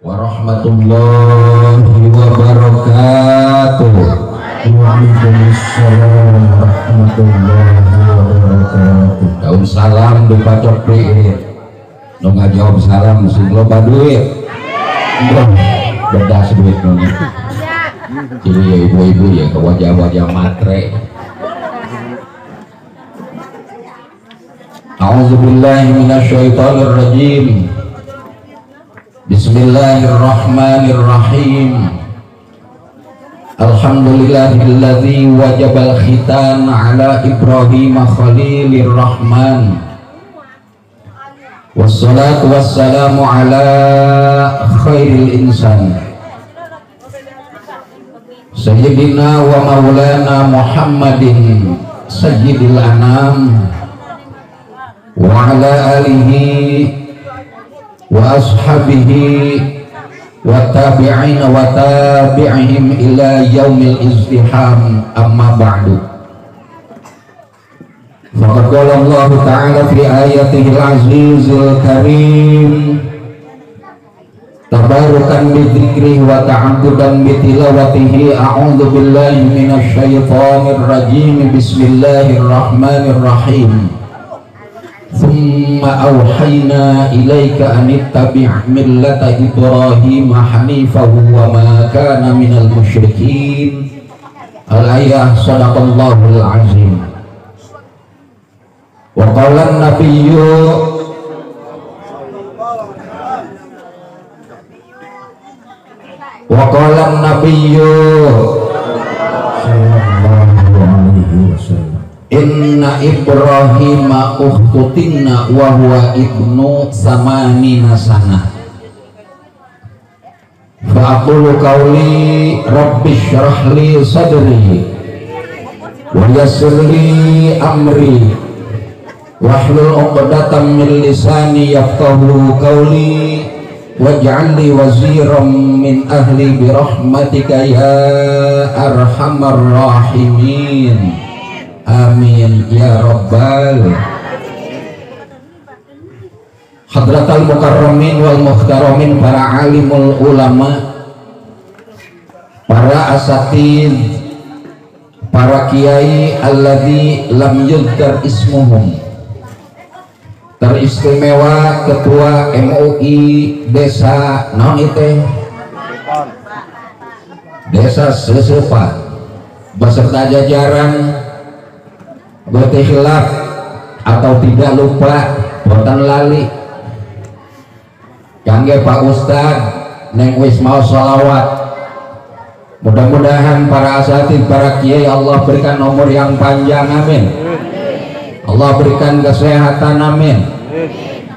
warahmatullahi wabarakatuh. Waalaikumsalam warahmatullahi wabarakatuh. Daun salam dipacok piit. Nu ngajawab salam sing loba duit. Bedas duit nu. Jadi ya ibu-ibu ya ke wajah-wajah matre. A'udzubillahi minasyaitonir rajim. Bismillahirrahmanirrahim. Alhamdulillahilladzi wajabal khitan ala Ibrahim Khalilur Rahman. Wassalatu wassalamu ala khairil insan Sayyidina wa maulana Muhammadin sayyidil anam wa ala alihi wa ashabihi wa tabi'in wa tabi'ihim ila yaumil izdiham, amma ba'du. Faqad qala Allah ta'ala fi ayatihil azizil karim tabarukan bidzikri wa ta'abdudan bitilawatihi. A'udzu billahi minasy syaithanir rajim. Bismillahirrahmanirrahim. Thumma awhayna ilaika an ittabi' millata Ibrahim hanifan wa ma kana minal musyrikin. Al-ayah. Shadaqallahul azim. Wa qala an-nabiyyu wa qala an-nabiyyu sallallahu alaihi wasallam, inna Ibrahima ukhtutinna wa huwa ibnu samanina sana. Fa aqulu qawli rabbi shrah li sadri wa yassir li amri wahlul 'uqdatam min lisani yafqahu qawli waj'al li waziran min ahli bi rahmatika ya arhamar rahimin. Amin ya rabbal. Hadratal mukarramin wal muhtaramin, para alimul ulama, para asatidz, para kiai alladzi lam yudhkar ismuhum, teristimewa ketua MUI desa naon itu desa Sesepan beserta jajaran, boten khilaf atau tidak lupa, boten lali kangge Pak Ustad neng wis mau sholawat. Mudah-mudahan para asatidz, para kiai Allah berikan umur yang panjang, amin. Allah berikan kesehatan, amin.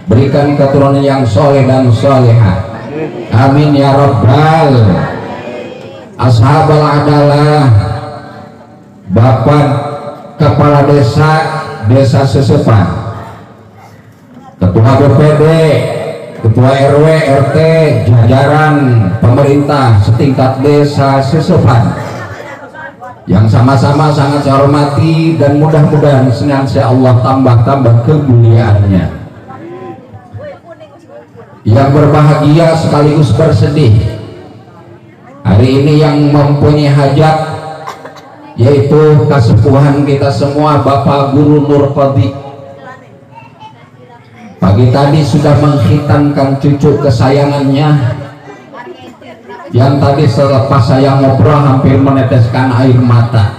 Berikan keturunan yang soleh dan solehah, amin ya rabbal. Ashabal adalah Bapak Kepala Desa Sesepan, Ketua BPD, Ketua RW RT, jajaran pemerintah setingkat desa Sesepan yang sama-sama sangat saya hormati, dan mudah-mudahan senantiasa Allah tambah-tambah kemuliaannya. Yang berbahagia sekaligus bersedih hari ini yang mempunyai hajat, yaitu kesepuhan kita semua Bapak Guru Nur Qadi. Pagi tadi sudah menghitankan cucu kesayangannya yang tadi selepas saya ngobrol hampir meneteskan air mata.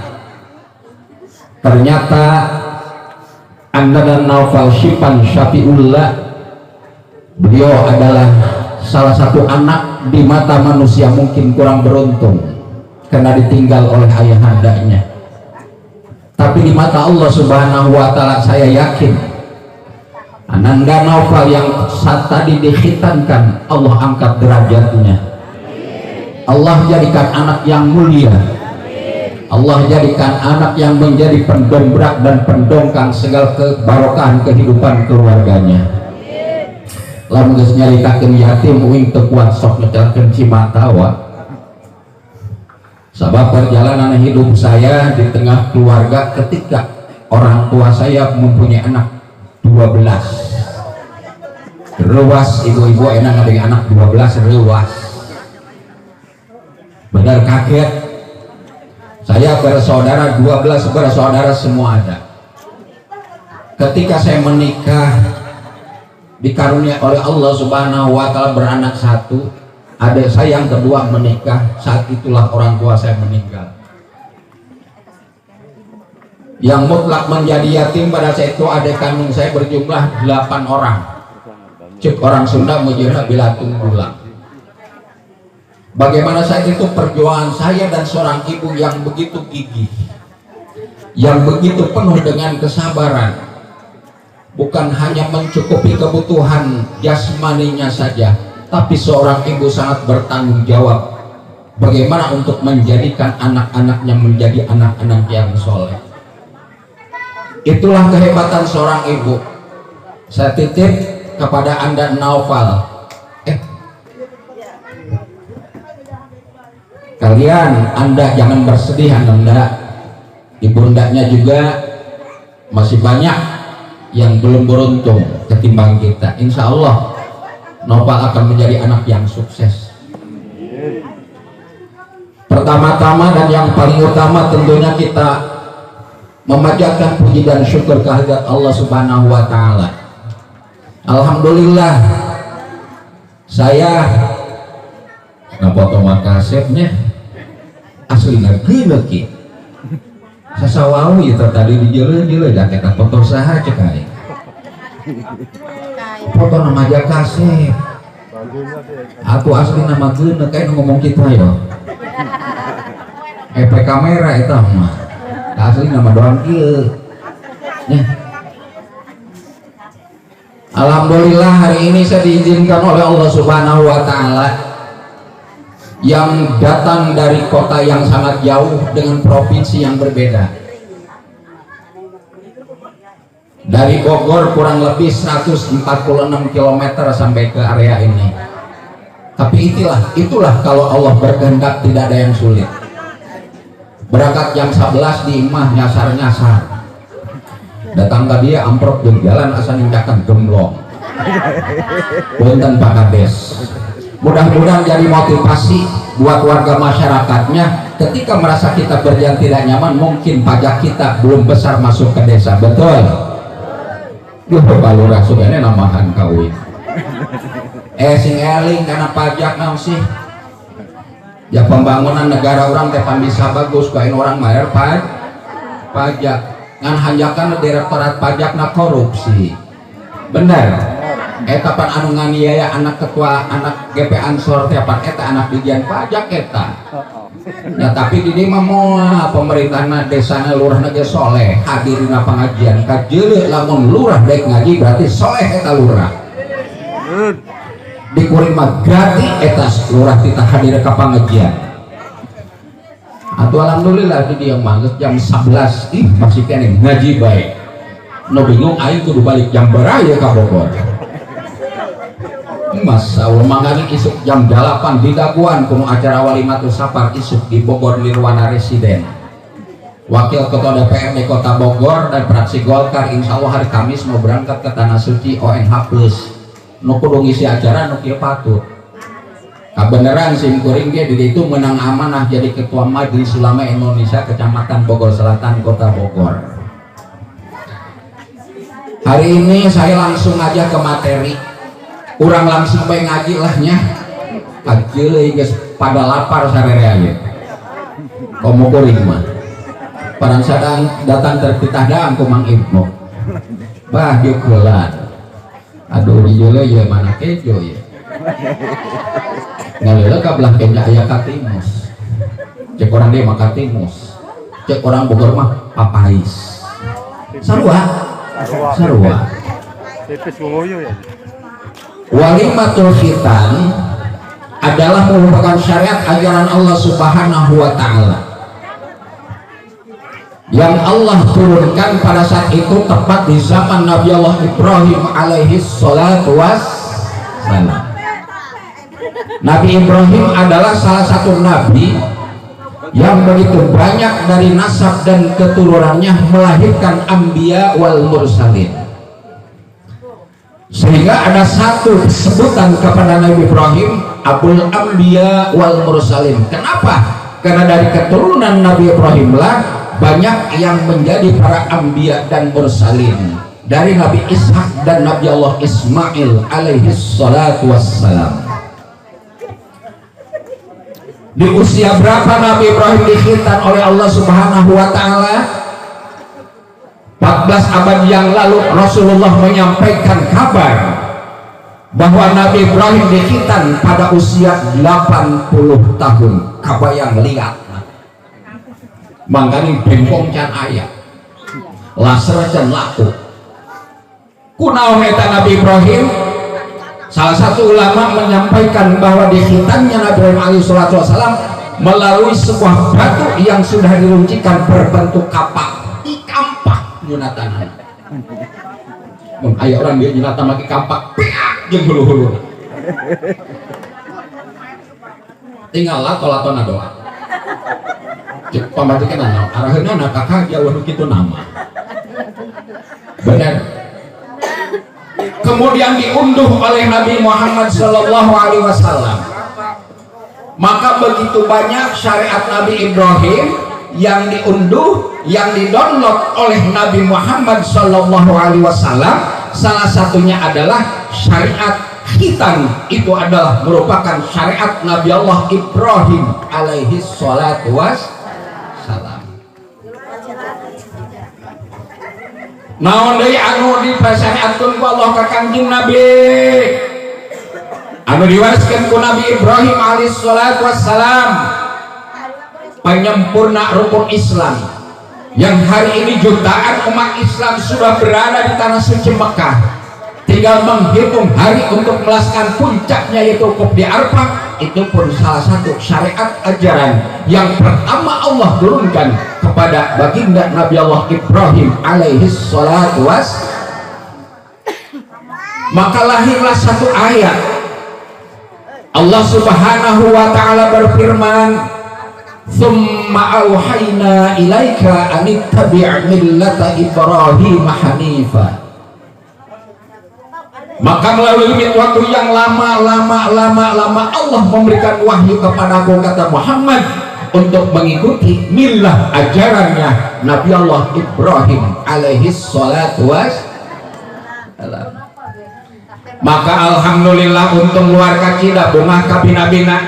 Ternyata Anda dan Naufal Syipan Syafiullah, beliau adalah salah satu anak di mata manusia mungkin kurang beruntung karena ditinggal oleh ayahandanya, tapi di mata Allah Subhanahu wa Ta'ala saya yakin Ananda Naufal yang saat tadi dikhitankan Allah angkat derajatnya, Allah jadikan anak yang mulia, Allah jadikan anak yang menjadi pendobrak dan pendongkang segala kebarokahan kehidupan keluarganya. Lamun geus nyaritakeun yatim uing teu kuat sok ngecelkeun cimatawa. Sebab perjalanan hidup saya di tengah keluarga ketika orang tua saya mempunyai anak 12. Rewas ibu-ibu enak ada anak 12 rewas. Benar kaget. Saya bersaudara 12 bersaudara semua ada. Ketika saya menikah dikarunia oleh Allah Subhanahu wa taala beranak satu, adik saya yang kedua menikah, saat itulah orang tua saya meninggal. Yang mutlak menjadi yatim pada saat itu adik kandung saya berjumlah 8 orang. Cek orang Sunda menjadi bilatung bulang. Bagaimana saat itu perjuangan saya dan seorang ibu yang begitu gigih, yang begitu penuh dengan kesabaran, bukan hanya mencukupi kebutuhan jasmaninya saja, tapi seorang ibu sangat bertanggung jawab bagaimana untuk menjadikan anak-anaknya menjadi anak-anak yang soleh. Itulah kehebatan seorang ibu. Saya titip kepada Anda Naufal, kalian Anda jangan bersedih Anda, ibundanya juga masih banyak yang belum beruntung ketimbang kita. Insya Allah Naufal akan menjadi anak yang sukses. Pertama-tama dan yang paling utama tentunya kita memanjatkan puji dan syukur kehadirat Allah Subhanahu wa taala. Alhamdulillah saya foto makasepnya asli lagi sasawau itu tadi di jele jaket foto saha cek aing foto nama aja kasep aku asli nama geuna kayak ngomong kita ya efek kamera itu mah asli nama doang kieu nya. Alhamdulillah hari ini saya diizinkan oleh Allah Subhanahu wa taala yang datang dari kota yang sangat jauh dengan provinsi yang berbeda. Dari Bogor kurang lebih 146 km sampai ke area ini. Tapi itulah kalau Allah berkehendak tidak ada yang sulit. Berangkat jam 11 di imah nyasar-nyasar. Datang tadi amprok di jalan asal nindakan gemblong. Punten Pak Kades. Mudah-mudahan jadi motivasi buat warga masyarakatnya ketika merasa kita berjalan tidak nyaman, mungkin pajak kita belum besar masuk ke desa. Betul? Yuh balurah sugane namahan kawin. Sing eling karena pajak naon sih? Ya pembangunan negara orang teh bisa bagus kain orang bayar pajak. Ngan hanjakan direktorat pajak na korupsi. Bener. Kapan anu nganiaya anak ketua anak GP Ansor tiapan eta anak dijian pajak eta. Ya tapi di mah moal pemerintahna desana lurahna ge soleh hadirina pengajian kajeuleu lamun lurah daek ngaji berarti soleh eta lurah. Dikuring mah gratis eta lurah kita hadir ka pengajian. Atuh alhamdulillah di dia manges jam 11 masih kene ngaji baik. No bingung aing kudu balik jam beraya ka Bogor. Masa Allah mangani isuk jam 8 di Daguan kuno acara walimatul safar isuk di Bogor Nirwana Residen. Wakil Ketua DPRD Kota Bogor dan fraksi Golkar insya Allah hari Kamis mau berangkat ke Tanah Suci ONH Plus. Nu kudu ngisi acara nu kieu patut. Kebenaran sim kuring dia di itu menang amanah jadi ketua Majelis Ulama Indonesia Kecamatan Bogor Selatan Kota Bogor. Hari ini saya langsung aja ke materi. Urang langsung bae ngaji lahnya. Kajeuleuy geus pada lapar sarerea ye. Komo kuring mah. Parang sadang datang terpitah daang ku Mang Ibnu. Bah dieu keulan. Aduh di jeuleuy ye mana kejo ye. Ngalila ka belah kenja aya Katimus. Cek orang dia mah Katimus. Cek orang Bogor mah Papais. Sarua. Walimatul khitan adalah merupakan syariat ajaran Allah Subhanahu wa taala yang Allah turunkan pada saat itu tepat di zaman Nabi Allah Ibrahim alaihi salatu wassalam. Nabi Ibrahim adalah salah satu nabi yang begitu banyak dari nasab dan keturunannya melahirkan anbiya wal mursalin. Sehingga ada satu sebutan kepada Nabi Ibrahim, Abul Anbiya wal Mursalin. Kenapa? Karena dari keturunan Nabi Ibrahim lah banyak yang menjadi para anbiya dan mursalin, dari Nabi Ishak dan Nabi Allah Ismail alaihi salatu wassalam. Di usia berapa Nabi Ibrahim dikhitan oleh Allah Subhanahu wa taala? 14 abad yang lalu Rasulullah menyampaikan kabar bahwa Nabi Ibrahim dikhitan pada usia 80 tahun. Kabayang lihat mangkani bengkong can ayah laser can laku kunaon eta Nabi Ibrahim. Salah satu ulama menyampaikan bahwa dikhitannya Nabi Ibrahim alaihissalam melalui sebuah batu yang sudah diruncikan berbentuk kapak ikampak nyunatan. Aya orang dia nyunatan make kampak piak jeung hulu-hulu. Tinggal lato-latona doa. Cek pambatik naon araheunna na kakak jauh kitu nama. Benar. Kemudian diunduh oleh Nabi Muhammad Sallallahu Alaihi Wasallam. Maka begitu banyak syariat Nabi Ibrahim yang diunduh, yang didownload oleh Nabi Muhammad Sallallahu Alaihi Wasallam. Salah satunya adalah syariat khitan. Itu adalah merupakan syariat Nabi Allah Ibrahim alaihi salatu wassalam. Naon deui anu dipasyariatkeun ku Allah ka Kangjeng Nabi, anu diwariskeun ku Nabi Ibrahim alaihi salatu wassalam, penyempurna rukun Islam yang hari ini jutaan umat Islam sudah berada di tanah suci Mekah, tinggal menghitung hari untuk melaksanakan puncaknya yaitu wukuf di Arafah. Itu pun salah satu syariat ajaran yang pertama Allah turunkan kepada baginda Nabi Allah Ibrahim alaihi salatu wassalam. Maka lahirlah satu ayat. Allah Subhanahu wa taala berfirman, "Tsumma auhayna ilaika an ittabi' millata Ibrahim hanifa." Maka melalui waktu yang lama Allah memberikan wahyu kepadaku, kata Muhammad, untuk mengikuti milah ajarannya Nabi Allah Ibrahim alaihi salatu wassalam. Maka alhamdulillah untung luar kacida bungah kabina-bina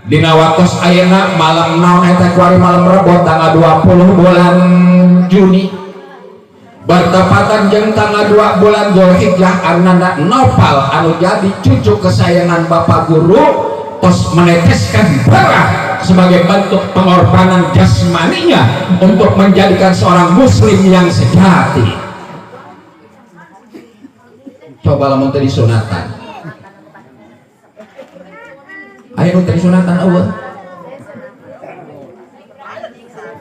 dina watos ayeuna malam naon eta kuari malam Rebo tanggal 20 bulan Juni bertepatan jeung tanggal 2 bulan Zulhijjah. Ananda Nopal anu jadi cucu kesayangan Bapak Guru tos meneteskan darah sebagai bentuk pengorbanan jasmaninya untuk menjadikan seorang muslim yang sejati. Coba lamun teu disunatan, aya nu teu disunatan eueuh.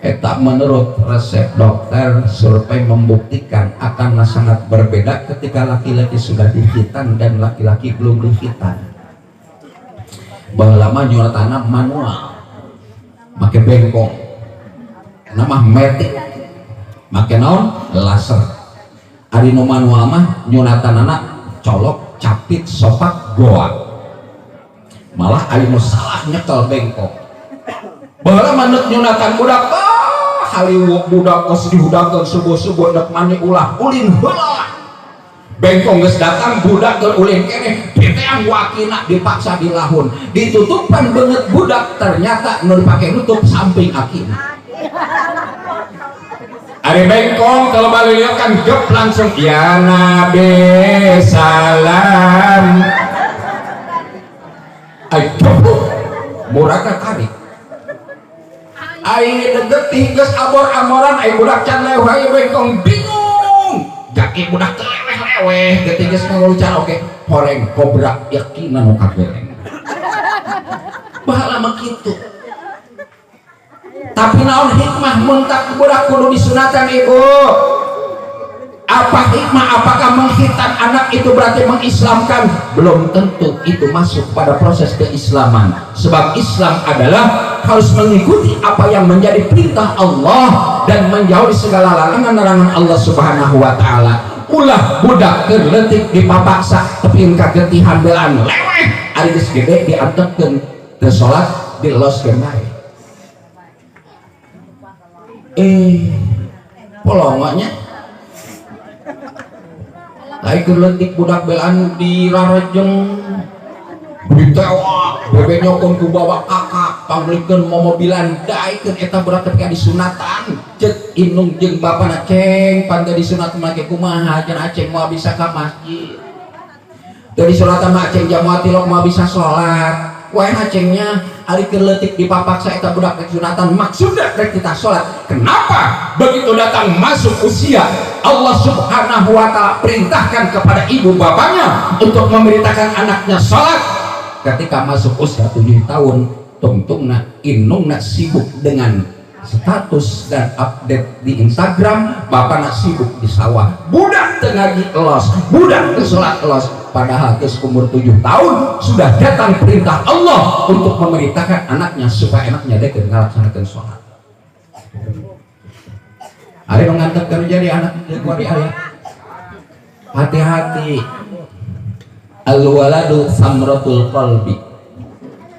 Eta menurut resep dokter, survei membuktikan akan sangat berbeda ketika laki-laki sudah dikhitan dan laki-laki belum dikhitan. Baheula mah nyuratana manual, make bengkong, nama metik, make naon laser. Ari nu manual mah nyuratanana colok, capit, sopak, goa. Malah ari nu salah nyekel bengkong. Baheula manut nyunatan budak haliwuk budak kos dihudakeun subuh-subuh dek mani ulah ulin heula. Bengkong geus datang budak keur ulin keneh diteang wakina dipaksa dilahun. Ditutupan beungeut budak ternyata nu dipake nutup samping akina. Ari bengkong kalau balik kan gep langsung ya Nabi salam. Ayo muraka tarik. Ai degetih geus abor-amoran ai budak can leweh bengkong bingung. Jaki budak leweh getih geus ngulucan oke horeng kobra yakinan nu kageleng. Bahala mah kitu. Tapi naon hikmah mun tak budak kudu disunatan ibu? Apa hikmah? Apakah menghitan anak itu berarti mengislamkan? Belum tentu itu masuk pada proses keislaman. Sebab Islam adalah harus mengikuti apa yang menjadi perintah Allah dan menjauhi segala larangan-larangan Allah Subhanahu wa taala. ulah budak terletik di papaksa tepin kagetihan belan leweh ari geus gede diantepkeun teu salat diloskeun bae polongonya lain terletik budak belan dirarejeng ditewak bebe nyokon ku bawa kakak panglikeun momobilan daikeun eta berat ketika disunatan cek indung jeung bapana ceng pan teu disunat make kumaha cenah aceng moal bisa ka masjid teu disunatan mah aceng jam 3 moal bisa salat wae acengnya ari keur leutik di papaksa eta budak disunatan maksudna rek kita salat kenapa begitu datang masuk usia Allah Subhanahu wa taala perintahkan kepada ibu bapaknya untuk memerintahkan anaknya salat ketika masuk usia 7 tahun tungtungna indungna sibuk dengan status dan update di Instagram bapakna sibuk di sawah budak teu ngaji elos budak teu salat elos padahal geus umur 7 tahun sudah datang perintah Allah untuk memerintahkan anaknya supaya anaknya deket ngalaksanakeun salat ari nu ngantepkeun jadi anak kuari aya hati-hati al-waladu samratul qalbi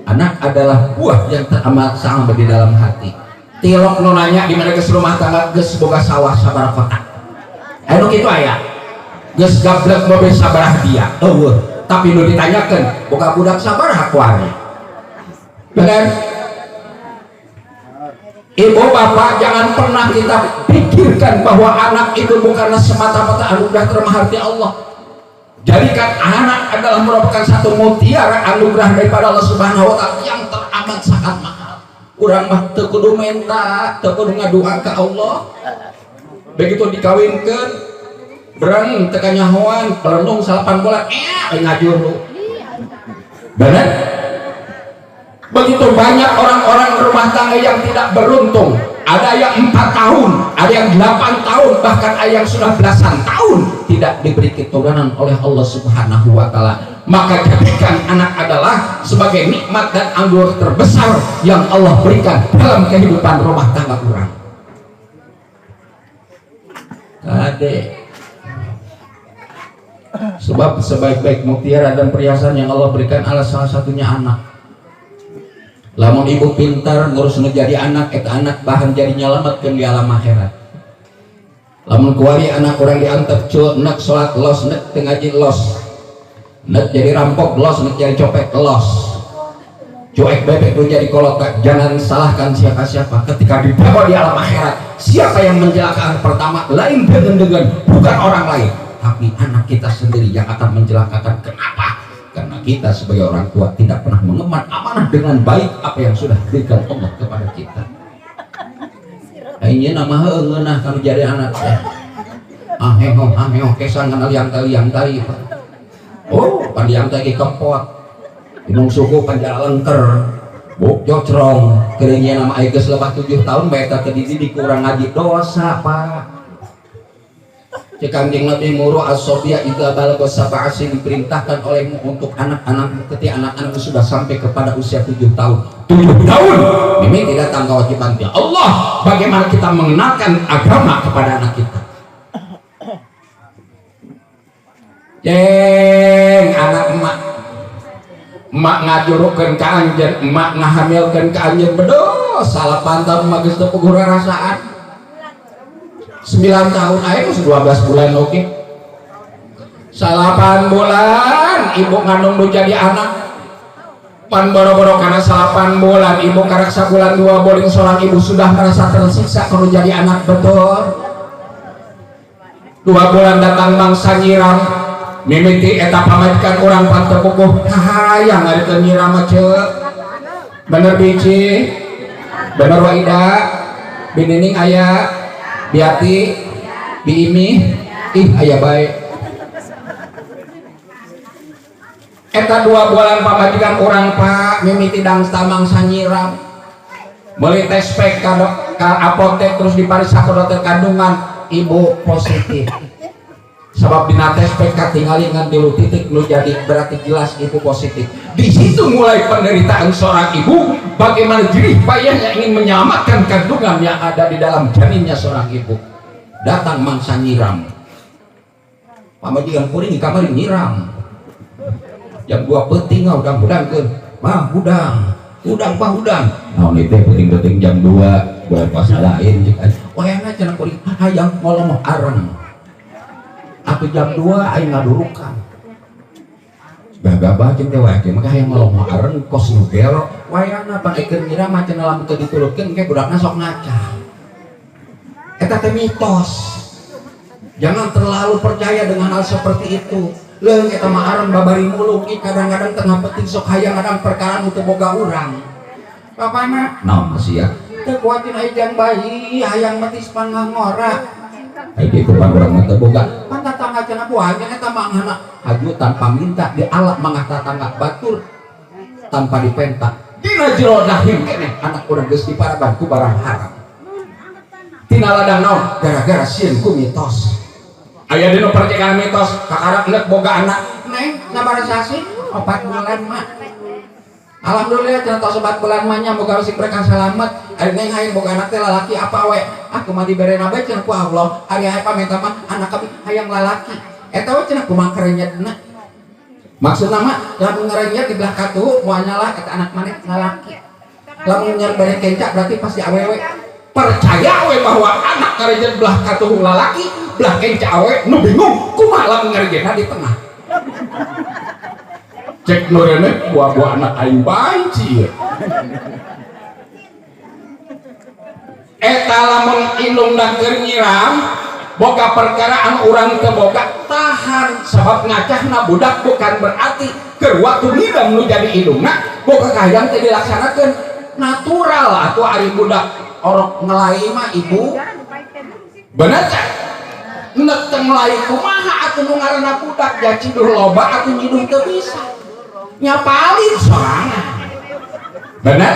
anak adalah buah yang teramat sangat di dalam hati tilok nu nanya di mana geus rumah tangga geus boga sawah sabaraha kotak anu kitu aya geus gablek mobil sabaraha dia eueuh tapi nu ditanyakeun boga budak sabaraha kuari bener ibu bapak jangan pernah kita pikirkan bahwa anak itu bukanlah semata-mata anugerah termahal di Allah. Jadikan anak adalah merupakan satu mutiara anugerah daripada Allah Subhanahu wa taala yang teramat sangat mahal. Urang mah teu kudu minta, teu kudu ngadua ka Allah. Begitu dikawinkeun, berang teu kanyahoan, pelendung 8 bulan, ngajuru. Benar? Begitu banyak orang-orang rumah tangga yang tidak beruntung. Ada yang 4 tahun, ada yang 8 tahun, bahkan ada yang sudah belasan tahun tidak diberi keturunan oleh Allah Subhanahu wa taala. Maka jadikan anak adalah sebagai nikmat dan anugerah terbesar yang Allah berikan dalam kehidupan rumah tangga orang. Kade. Sebab sebaik-baik mutiara dan perhiasan yang Allah berikan adalah salah satunya anak. Lamun ibu pintar ngurus ngejadi anak, eta anak bahan jadi nyelametkeun di alam akhirat. Lamun kuari anak orang diantep cul, nek salat los, nek teu ngaji los, nek jadi rampok los, nek jadi copet los, cuek bebek tuh jadi kolot. Jangan salahkan siapa-siapa ketika dibawa di alam akhirat. Siapa yang mencelakakan pertama lain dengan bukan orang lain, tapi anak kita sendiri yang akan mencelakakan. Kenapa? Karena kita sebagai orang tua tidak pernah mengemban amanah dengan baik apa yang sudah diberikan Allah kepada kita. Ayeuna nama heungeunah kalau jadi anak teh. Aheo kesan nganal yang tali Pak. Oh, pandiang teh kempot. Inung suku panjara lengker. Buk jocrong, keringnya nama geus lebah 7 tahun bae teh dididik kurang ngaji dosa, Pak. Kanjeng Nabi muru as-sobiyah idza balagha sab'a sin diperintahkan olehmu untuk anak-anakmu ketika anak-anakmu sudah sampai kepada usia 7 tahun. 7 tahun ini tidak tanggung kewajiban Allah bagaimana kita mengenalkan agama kepada anak kita. Jeng anak emak ngajurukeun ka anjeun, emak ngahamilkeun ka anjeun bedo salah pantau mah geus teu puguh rasaan. 9 tahun aja 12 bulan oke. 8 bulan ibu ngandung nu jadi anak pan boro-boro karena 8 bulan ibu karaksa bulan 2 boling seorang ibu sudah merasa tersiksa kalau jadi anak betul. 2 bulan datang bangsa nyiram mimiti eta pamajikan orang panteu kukuh hayang ari teu nyiram ceuk bener biji bener waida binining aya Biati, Biimi, aya baik. Eta 2 bulan pamajikan orang Pak mimiti dangsta mangsa nyiram. Meuli tes spek ka apotek terus dipariksa ke dokter kandungan ibu positif. Sebab dina tes spek katingali ngan 3 titik nu jadi berarti jelas ibu positif. Di situ mulai penderitaan seorang ibu bagaimana jerih payahnya ingin menyelamatkan kandungan yang ada di dalam janinnya seorang ibu. Datang mangsa nyiram pamajikan kuring di kamar nyiram jam 2 penting udang-udang ke mah udang nah ini teh penting jam 2 bulan puasa lain wayana cenah kuring hayang ngolong areng aku jam 2 aing ngadurukan gagabah jeung teh wae maka hayang ngolong areng kos nu gelo wayana panekeun nyiram cenah lamun teu ditulutkeun ke budakna sok ngaca eta teh mitos. Jangan terlalu percaya dengan hal seperti itu. Leung eta mah areng babari mulung kadang-kadang tengah penting sok hayang kadang perkara nu teu boga urang. Bapana naon sia? Teu kuatin ejang bayi hayang metis pangangora. Ai kitu pan urang mah teu boga. Pan tatangga cenah buahnya eta mah ngana haju tanpa minta dialap mangah tatangga batur tanpa dipentak. Dina jero dahim keneh anak urang geus diparaban ku barang haram. Tina ladang naon gara-gara sieun ku mitos. Aya dina percayaan mitos kakara leuk boga anak neng nabaraha sasi 4 bulan mah alhamdulillah cenah tos 4 bulan mah nya boga si mereka salamet ari neng hayang boga anak teh lalaki apa we aku mah diberena bae cenah ku Allah ari aya paminta mah anak kami hayang lalaki eta we cenah kumaha kerenyetna maksudna mah lamun ngarenyet di belah katuhu moal nyala eta anak maneh lalaki lamun nyar bare kencak berarti pasti awewe percaya we bahwa anak karenyet belah katuhu lalaki belah kenca awe nu bingung kumaha lamun ngarenyetna di tengah cek nurene buah-buah anak aing banci eta lamun indungna keur nyiram boga perkara anu urang teu boga tahan sabab ngacahna budak bukan berarti keur waktu ngidam nu jadi indungna boga kahayang teh dilaksanakeun natural atuh ari budak orok ngelai mah ibu bener cak nek teu ngelai kumaha atuh nu ngaranna budak ya ciduh loba atuh nyiduh teu bisa nyapalin sorangan bener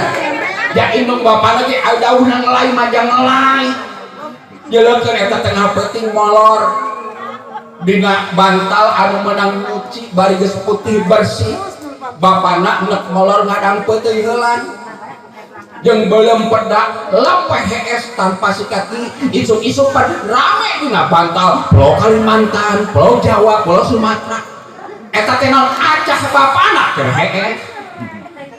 ya indung bapana ge adauhna ngelai mah jang ngelai jeleukeun eta tengah peuting molor dina bantal anu meunang nyuci bari geus putih bersih bapana nek molor ngadang peuting heulan jeung belum pedak lepeh hees tanpa sikat isuk-isuk rame dina bantal Pulau Kalimantan, Pulau Jawa, Pulau Sumatera eta teh naon acah bapana keur hees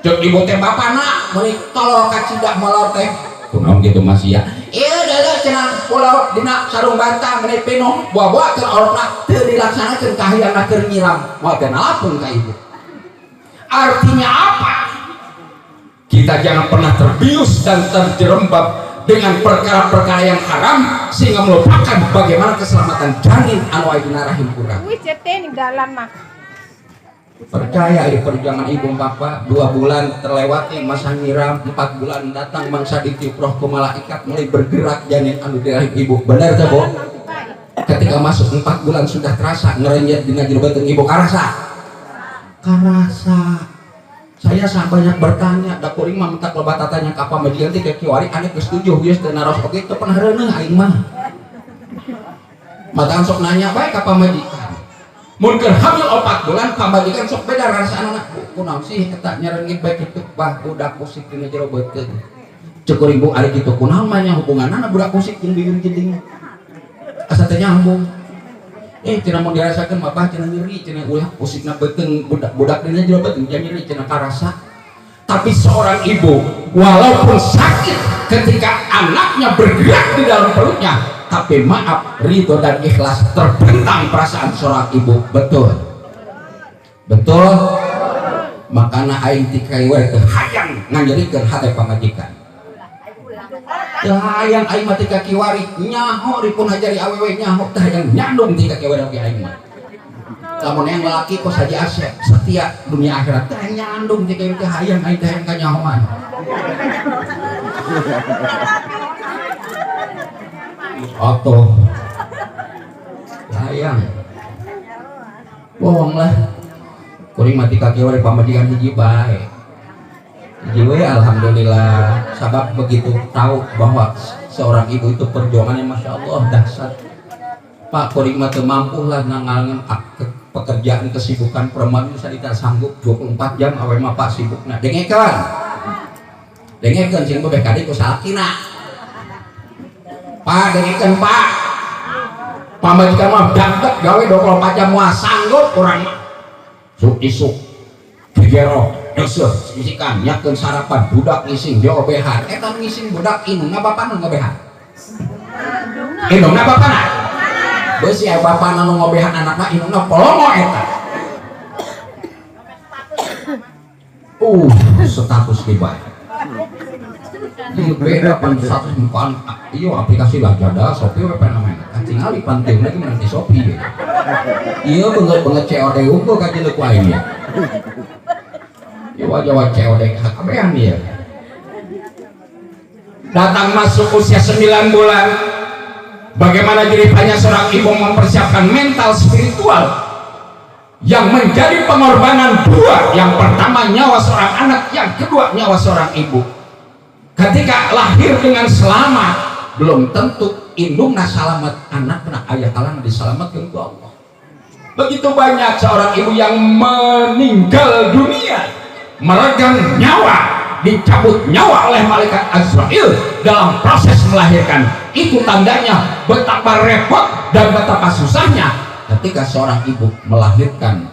ceuk ibu teh bapana meuli tolol ka cidak molor teh kunaon kitu mas sia ieu deuleu cenah pulau dina sarung bantang meuni pino buah-buah keur orokna teu dilaksanakeun kahayangna keur nyiram moal teh nalapun ka ibu artinya apa? Kita jangan pernah terbius dan terjerembab dengan perkara-perkara yang haram sehingga melupakan bagaimana keselamatan janin anu aya dina rahim urang. Percaya di perjuangan ibu bapak 2 bulan terlewati masa nyiram 4 bulan datang mangsa ditiup ku malaikat mulai bergerak janin anu di rahim ibu. Benar teh, Bu? Ketika masuk 4 bulan sudah terasa ngerenyet dina jero beuteung ibu karasa. Saya sangat banyak bertanya, da kuring mah mentak loba tatanya ka pamajikan teh kiwari anu geus tujuh geus teu naros oge teu pernah reuneuh aing mah. Mataan sok nanya bae ka pamajikan. Mun keur hamil 4 bulan pamajikan sok beda rasana kunaon sih eta nyareungit bae kitu bah budak kusik dina jero beuteung. Ceuk kuring Bu ari kitu kunaon mah nya hubunganna budak kusik jeung biwin geuting. Asa teh nyambung. Cenah mun dirasakeun bapak cenah nyeri cenah ulah pusikna beuteung budak dina jero beuteung cenah nyeri cenah karasa. Tapi seorang ibu walaupun sakit ketika anaknya bergerak di dalam perutnya, tapi maaf ridho dan ikhlas terbentang perasaan seorang ibu. Betul makana aing ti kaiwe teu hayang nganyerikeun hate pamajikan. Hayang aing mah tika kiwari nyaho dipun hajari awewe nyaho teh hayang nyandung tika kiwari oge aing mah. Lamun yang laki kos saja asyik setia dunia akhirat teh nyandung tika kiwari teh hayang aing teh hayang ka nyahoan. Atuh. Hayang. Bohong lah. Kuring mah tika kiwari pamajikan hiji bae. Jiwa alhamdulillah sabab begitu tahu bahwa seorang ibu itu perjuangannya masya Allah dahsyat. Pak kuring mah teu mampu lah nangalan pekerjaan kesibukan perempuan bisa tidak sanggup 24 jam awe mah Pak sibukna dengekeun sing bebek kadi ku salakina Pak dengekeun Pak pamajikan mah dangdut gawe 24 jam moal sanggup urang mah sok isuk gegero eueuh sisikan nyakeun sarapan budak ngising diobehan eta ngising budak indungna bapana ngobehan indungna bapana beus aya bapana nu ngobehan anakna indungna polomo eta status kibai beda pan status mukaan iya aplikasi Lazada Shopee we fenomena tinggal di pantai lagi menang di Shopee iya banget COD unggul ka jelek wae ya iya wajah COD kabehan ya datang masuk usia 9 bulan bagaimana ceritanya seorang ibu mempersiapkan mental spiritual yang menjadi pengorbanan dua, yang pertama nyawa seorang anak, yang kedua nyawa seorang ibu. Ketika lahir dengan selamat belum tentu indungna salamet, anak ayah kalang diselamatkan ke Allah. Begitu banyak seorang ibu yang meninggal dunia meregang nyawa, dicabut nyawa oleh malaikat Azrail dalam proses melahirkan. Itu tandanya betapa repot dan betapa susahnya ketika seorang ibu melahirkan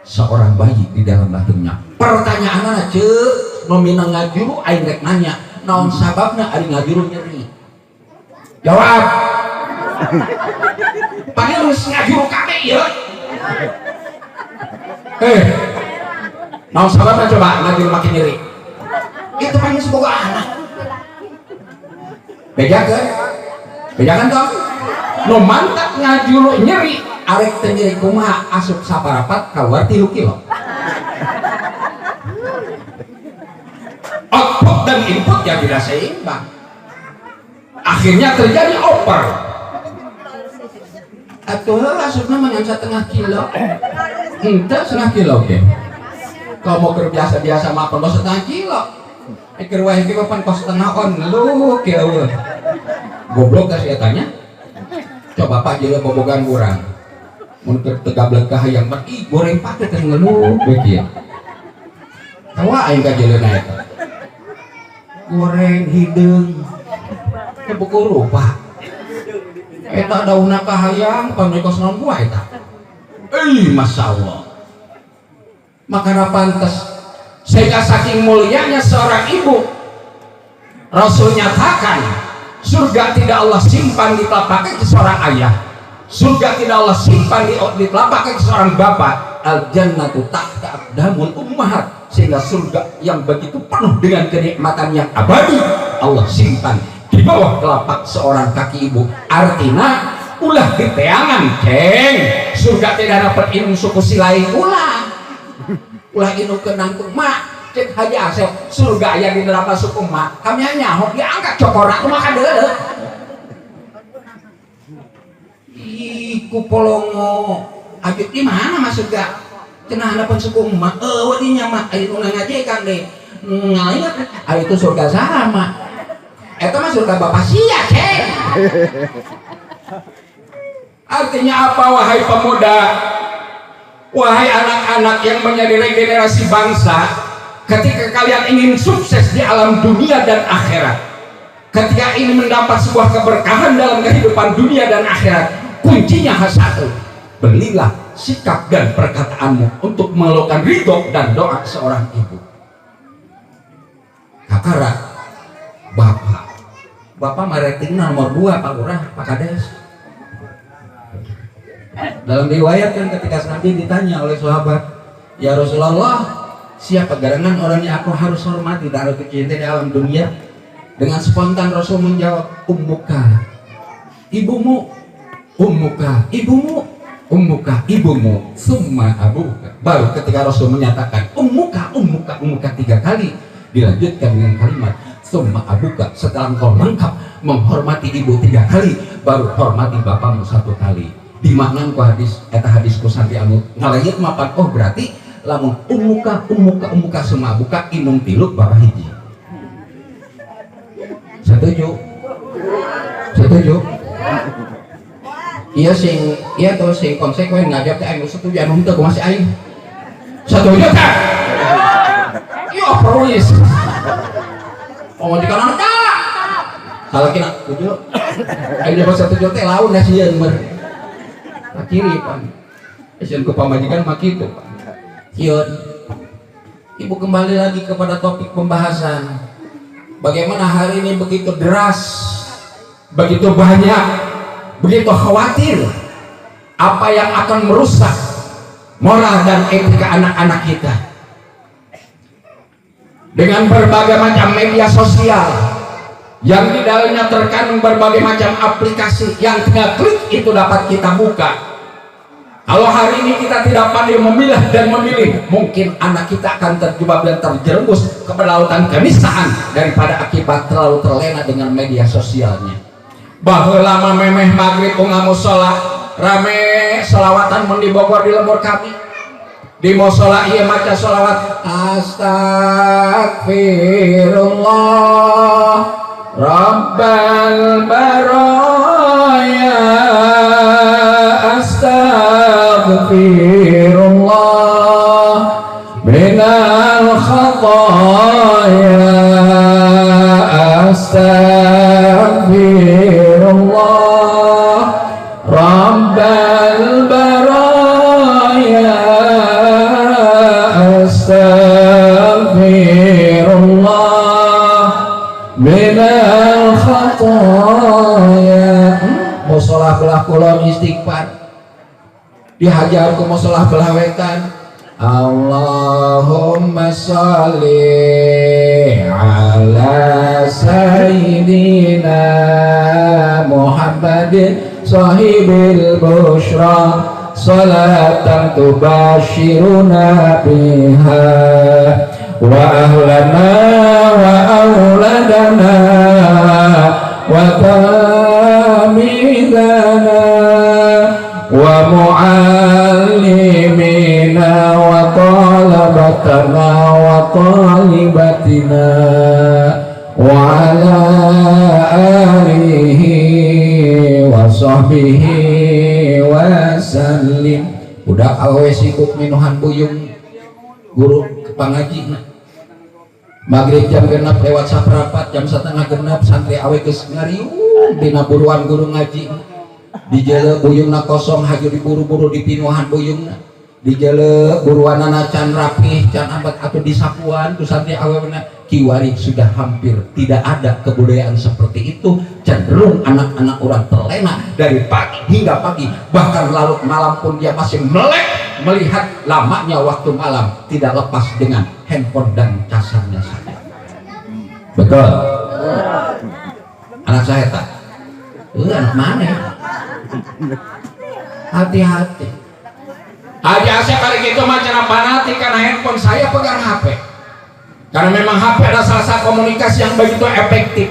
seorang bayi di dalam lahirnya. Pertanyaannya cek nomina ngajuru aing rek nanya naon sababna ari ngajuru nyeri. Jawab. Panggil ngajuru kabeh ya. Naon sababna coba ngajuru makin nyeri. Itu panggil semoga anak. Bejakan dong. No mantap ngajuru nyeri arek teu nyeri kumaha asup saparapat kaluar 3 kilo. Output dan input yang tidak seimbang, akhirnya terjadi over. Atuh asupna mah setengah kilo, ente setengah kilo ke. Kalau mau kerja biasa makan setengah kilo, ikir wae ki papan kos setengah on lu kilo. Goblok kasih tanya. Coba pak jela bobogan kurang untuk tegablek kahayang mah ih goreng pakai teh ngeluh begitu tawa aing ka jelena eta goreng hidung kebuku rupa eta daunna kahayang pamikos naon buah eta masyaallah maka pantas sehingga saking mulianya seorang ibu Rasul nyatakan surga tidak Allah simpan di telapak kaki seorang ayah, surga tidak Allah simpan di telapak kaki seorang bapak. Al jannatu tahta aqdamul ummahat, sehingga surga yang begitu penuh dengan kenikmatan yang abadi Allah simpan di bawah telapak seorang kaki ibu. Artinya ulah diteangan ceng surga tidak dapat inung suku silai ulah inung kenang mak cek Haji Asep surga yang di neraka suku mak kami nyaho diangkat cokora aku makan dulu iku polongo aja di mana masuk gak cenah hadapan suku mak wadinya mak ayo ngajekan deh ngalir ayo itu surga sama itu mah surga bapak sia cek artinya apa wahai pemuda wahai anak-anak yang menjadi regenerasi bangsa. Ketika kalian ingin sukses di alam dunia dan akhirat, ketika ingin mendapat sebuah keberkahan dalam kehidupan dunia dan akhirat, kuncinya hanya satu, belilah sikap dan perkataanmu untuk melakukan ridho dan doa seorang ibu. Kakara, bapak marating nomor 2 Pak Lurah, Pak Kades. Dalam riwayat kan ketika Nabi ditanya oleh sahabat, ya Rasulullah, siapa garangan orangnya aku harus hormati dan aku cintai di alam dunia? Dengan spontan Rasul menjawab, ummuka, ibumu, ummuka, ibumu, ummuka, ibumu, summa abuka. Baru ketika Rasul menyatakan ummuka, ummuka, ummuka 3 kali, dilanjutkan dengan kalimat summa abuka. Setelah engkau lengkap menghormati ibu 3 kali, baru hormati bapakmu 1 kali. Di mana engkau hadis, eta hadisku sampai anu ngalayat mapan. Oh berarti lamun umuka semua buka inung tiluk bapak hiji. Setuju? Iya tuh sing konsekuen ngajak teh aing setuju anu teu masih aing. Setuju teh? Yo promis. Oh di kanan salah kena tujuh ayo bahasa tujuh teh laun dah sieun meureun kiri pan sieun ku pamajikan mah kitu pan sieun. Ibu kembali lagi kepada topik pembahasan bagaimana hari ini begitu deras, begitu banyak, begitu khawatir apa yang akan merusak moral dan etika anak-anak kita dengan berbagai macam media sosial yang di dalamnya terkandung berbagai macam aplikasi yang tinggal klik itu dapat kita buka. Kalau hari ini kita tidak pandai memilah dan memilih, mungkin anak kita akan terjebak dan terjerumus ke lautan kemisahan daripada akibat terlalu terlena dengan media sosialnya. Bahwa lama memeh maghrib ngamu sholat rame selawatan mun di Bogor di lembur kami di musola ieu maca sholawat astagfirullah rabbal baraya astaghfirullah minal khataya astaghfirullah rabbal baraya astaghfirullah minal khataya. Musola belah kulon istighfar dihajar ku musola belah wetan Allahumma sholli ala sayyidina Muhammadin sahibil bushra salatan tubashiruna biha wa ahlana wa auladana wa tamidana wa muallimina wa talabatana wa talibatina wa ala alihi wa sahbihi wa sallim. Budak awe sikuk minuhan buyung guru pangaji maghrib jam genap lewat saprapat jam setengah genap santri awe geus ngariung dina buruan guru ngaji di jele buyungna kosong haju diburu-buru di pinuhan buyungna di jele buruanana can rapih can abad atau di sapuan tu santri awe beuna kiwari sudah hampir tidak ada kebudayaan seperti itu. Cenderung anak-anak orang terlena dari pagi hingga pagi, bahkan larut malam pun dia masih melek melihat lamanya waktu malam, tidak lepas dengan handphone dan casarnya saja. Betul? Anak saya tak? Anak mana ya? Hati-hati. Aja saya kali gitu macam fanatik karena handphone saya pegang HP. Karena memang HP adalah salah satu komunikasi yang begitu efektif.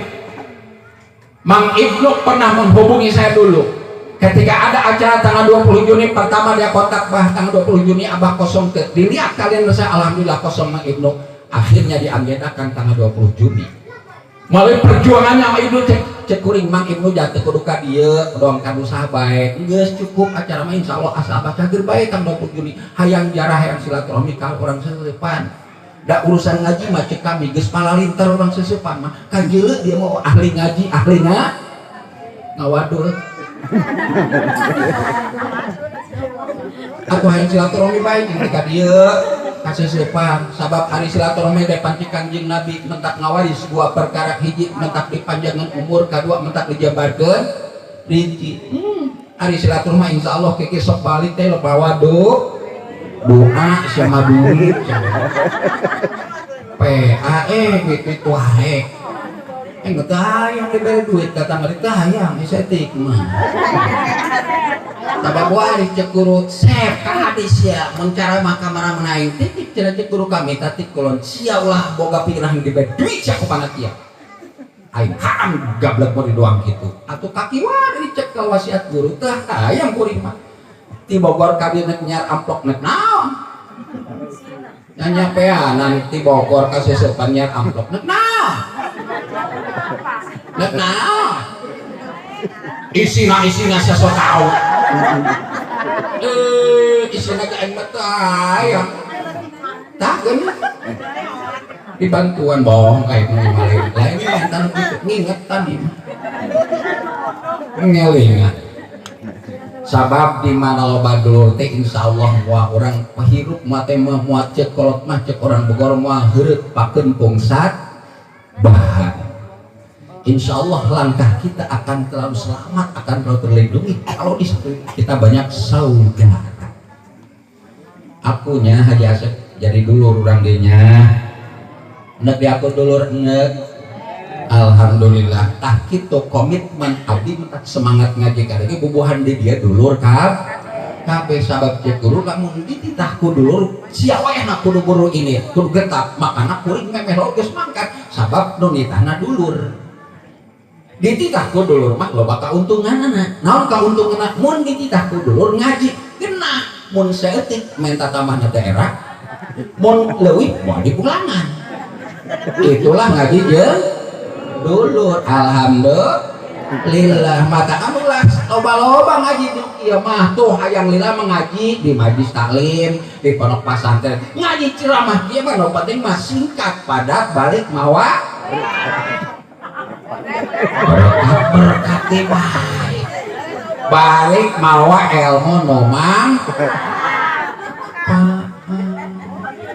Mang Ibnu pernah menghubungi saya dulu ketika ada acara tanggal 20 Juni pertama dia kontak, bah tanggal 20 Juni abah kosong ke dilihat kalian, saya alhamdulillah kosong. Mang Ibnu akhirnya diagendakan tanggal 20 Juni melalui perjuangannya Mang Ibnu cek kuring Mang Ibnu jatuh kudu ka dieu doang kadu sahabat geus cukup acara mah insyaallah asa abah cager bae tanggal 20 Juni hayang jarah hayang silaturahmi ka orang seseupan. Da urusan ngaji mah cek kami geus palalintar orang seseupan mah kajeuleu dia mau ahli ngaji ahli ngawadul aku hayang silaturahmi bae ketika dia kaseseupan sabab hari silaturahmi depan Kanjeng Nabi mentak ngawaris dua perkara, hiji mentak dipanjangkan umur, kedua mentak dijabarkeun rinci. Hari silaturahmi insyaallah keke sok balik teh lo bawado doa sama duit PAE gitu wae nggak tayang diberi duit kata mereka hayang estetik mah tabak wari cek guru sep hadis ya mencara makamara menaik titik cina cek guru kami tatik kolon siaulah boga pikiran diberi duit siapa panatia aing haram gablek beri doang gitu atau kaki wari cek ke wasiat guru tah hayang kuring mah di Bogor kabinet nyar amplop nek naon nanya peanan di Bogor kaseseupan nyar amplop nek naon isina saya so tau isina ke aing mah tayang takeun dibantuan bohong kayak lain tanah ngingetan ini ngelingan sabab di mana loba dulur teh insyaallah moal urang pahirup mate mah moal cek kolot mah cek orang Bogor moal heureut pakeun pungsat bahan. Insyaallah langkah kita akan terlalu selamat, akan terlalu terlindungi kalau di situ kita banyak saudara. Akunya Haji Asep jadi dulur urang dinya. Nek di aku dulur nek alhamdulillah tah kitu komitmen abdi mentak semangat ngaji kadege bubuhan di dia dulur kabeh sabab cek guru lamun dititah ku dulur sia wae na kudu guru ini kudu getap makana kuring memeh geus mangkat sabab nu nitahna dulur. Dititah ku dulur mah loba kauntunganna. Naon kauntunganna? Mun dititah ku dulur ngaji genah, mun saeutik menta tamahna daerah, mun leuwih moal dipulangan. Itulah ngaji jeung dulur. Alhamdulillah mata anulah loba-loba ngaji di ieu mah tuh hayang lila mengaji di majelis taklim, di pondok pesantren. Ngaji ceramah ieu mah nu penting mah singkat padat balik mawa berkat baik balik mawa ilmu nomang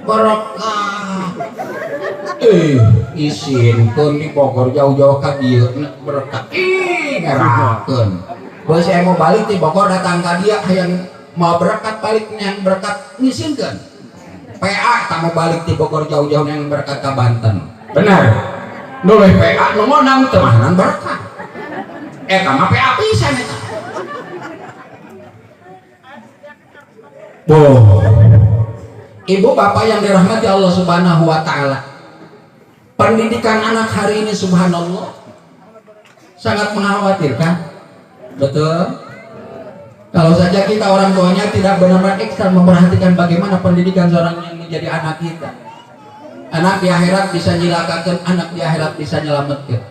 berkah isinkeun di Bogor jauh-jauh ka dieu berkah ngerakeun geus mau balik di Bogor datang ka dia hayang mau berkat balik yang berkat ngisinkeun PA tamu balik di Bogor jauh-jauh yang berkat ka Banten benar nulih PA nu ngonang teu mahanan berkah eta mah PA pisan eta. Ibu bapak yang dirahmati Allah Subhanahu wa taala, pendidikan anak hari ini subhanallah sangat mengkhawatirkan. Betul? Kalau saja kita orang tuanya tidak benar-benar ekstra memperhatikan bagaimana pendidikan seorang yang menjadi anak kita. Anak di akhirat bisa nyilakakan, anak di akhirat bisa nyelametkan.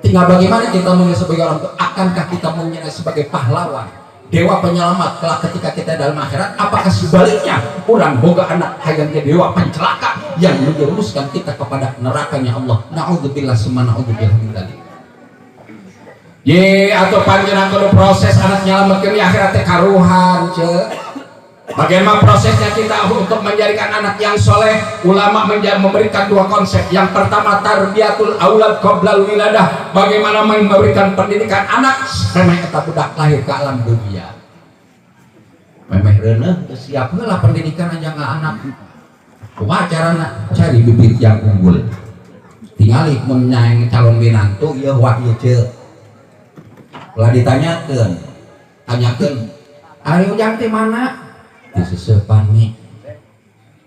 Tinggal bagaimana kita memilih sebagai orang tua. Akankah kita memilih sebagai pahlawan, dewa penyelamat kelak ketika kita dalam akhirat? Apakah sebaliknya orang boga anak hayang jadi dewa pencelaka yang menjerumuskan kita kepada nerakanya Allah? Na'udzubillah summa na'udzubillah min dzalik. Ye atau panjenengan kudu proses anak nyelametkeun di akhirat teh karuhan ce. Bagaimana prosesnya kita untuk menjadikan anak yang soleh? Ulama memberikan dua konsep. Yang pertama tarbiyatul aulad qoblal wiladah. Bagaimana memberikan pendidikan anak memeh eta budak lahir ke alam dunia. Memeh reuneuh siap heula pendidikan aja anak. Kumaha carana? Cari bibit yang unggul. Tingali mun nyaeng calon binantu ieu wah ieu ceuk. Ulah ditanyakeun. Tanyakeun, "Ari ujang ti mana?" Diseseupan nih.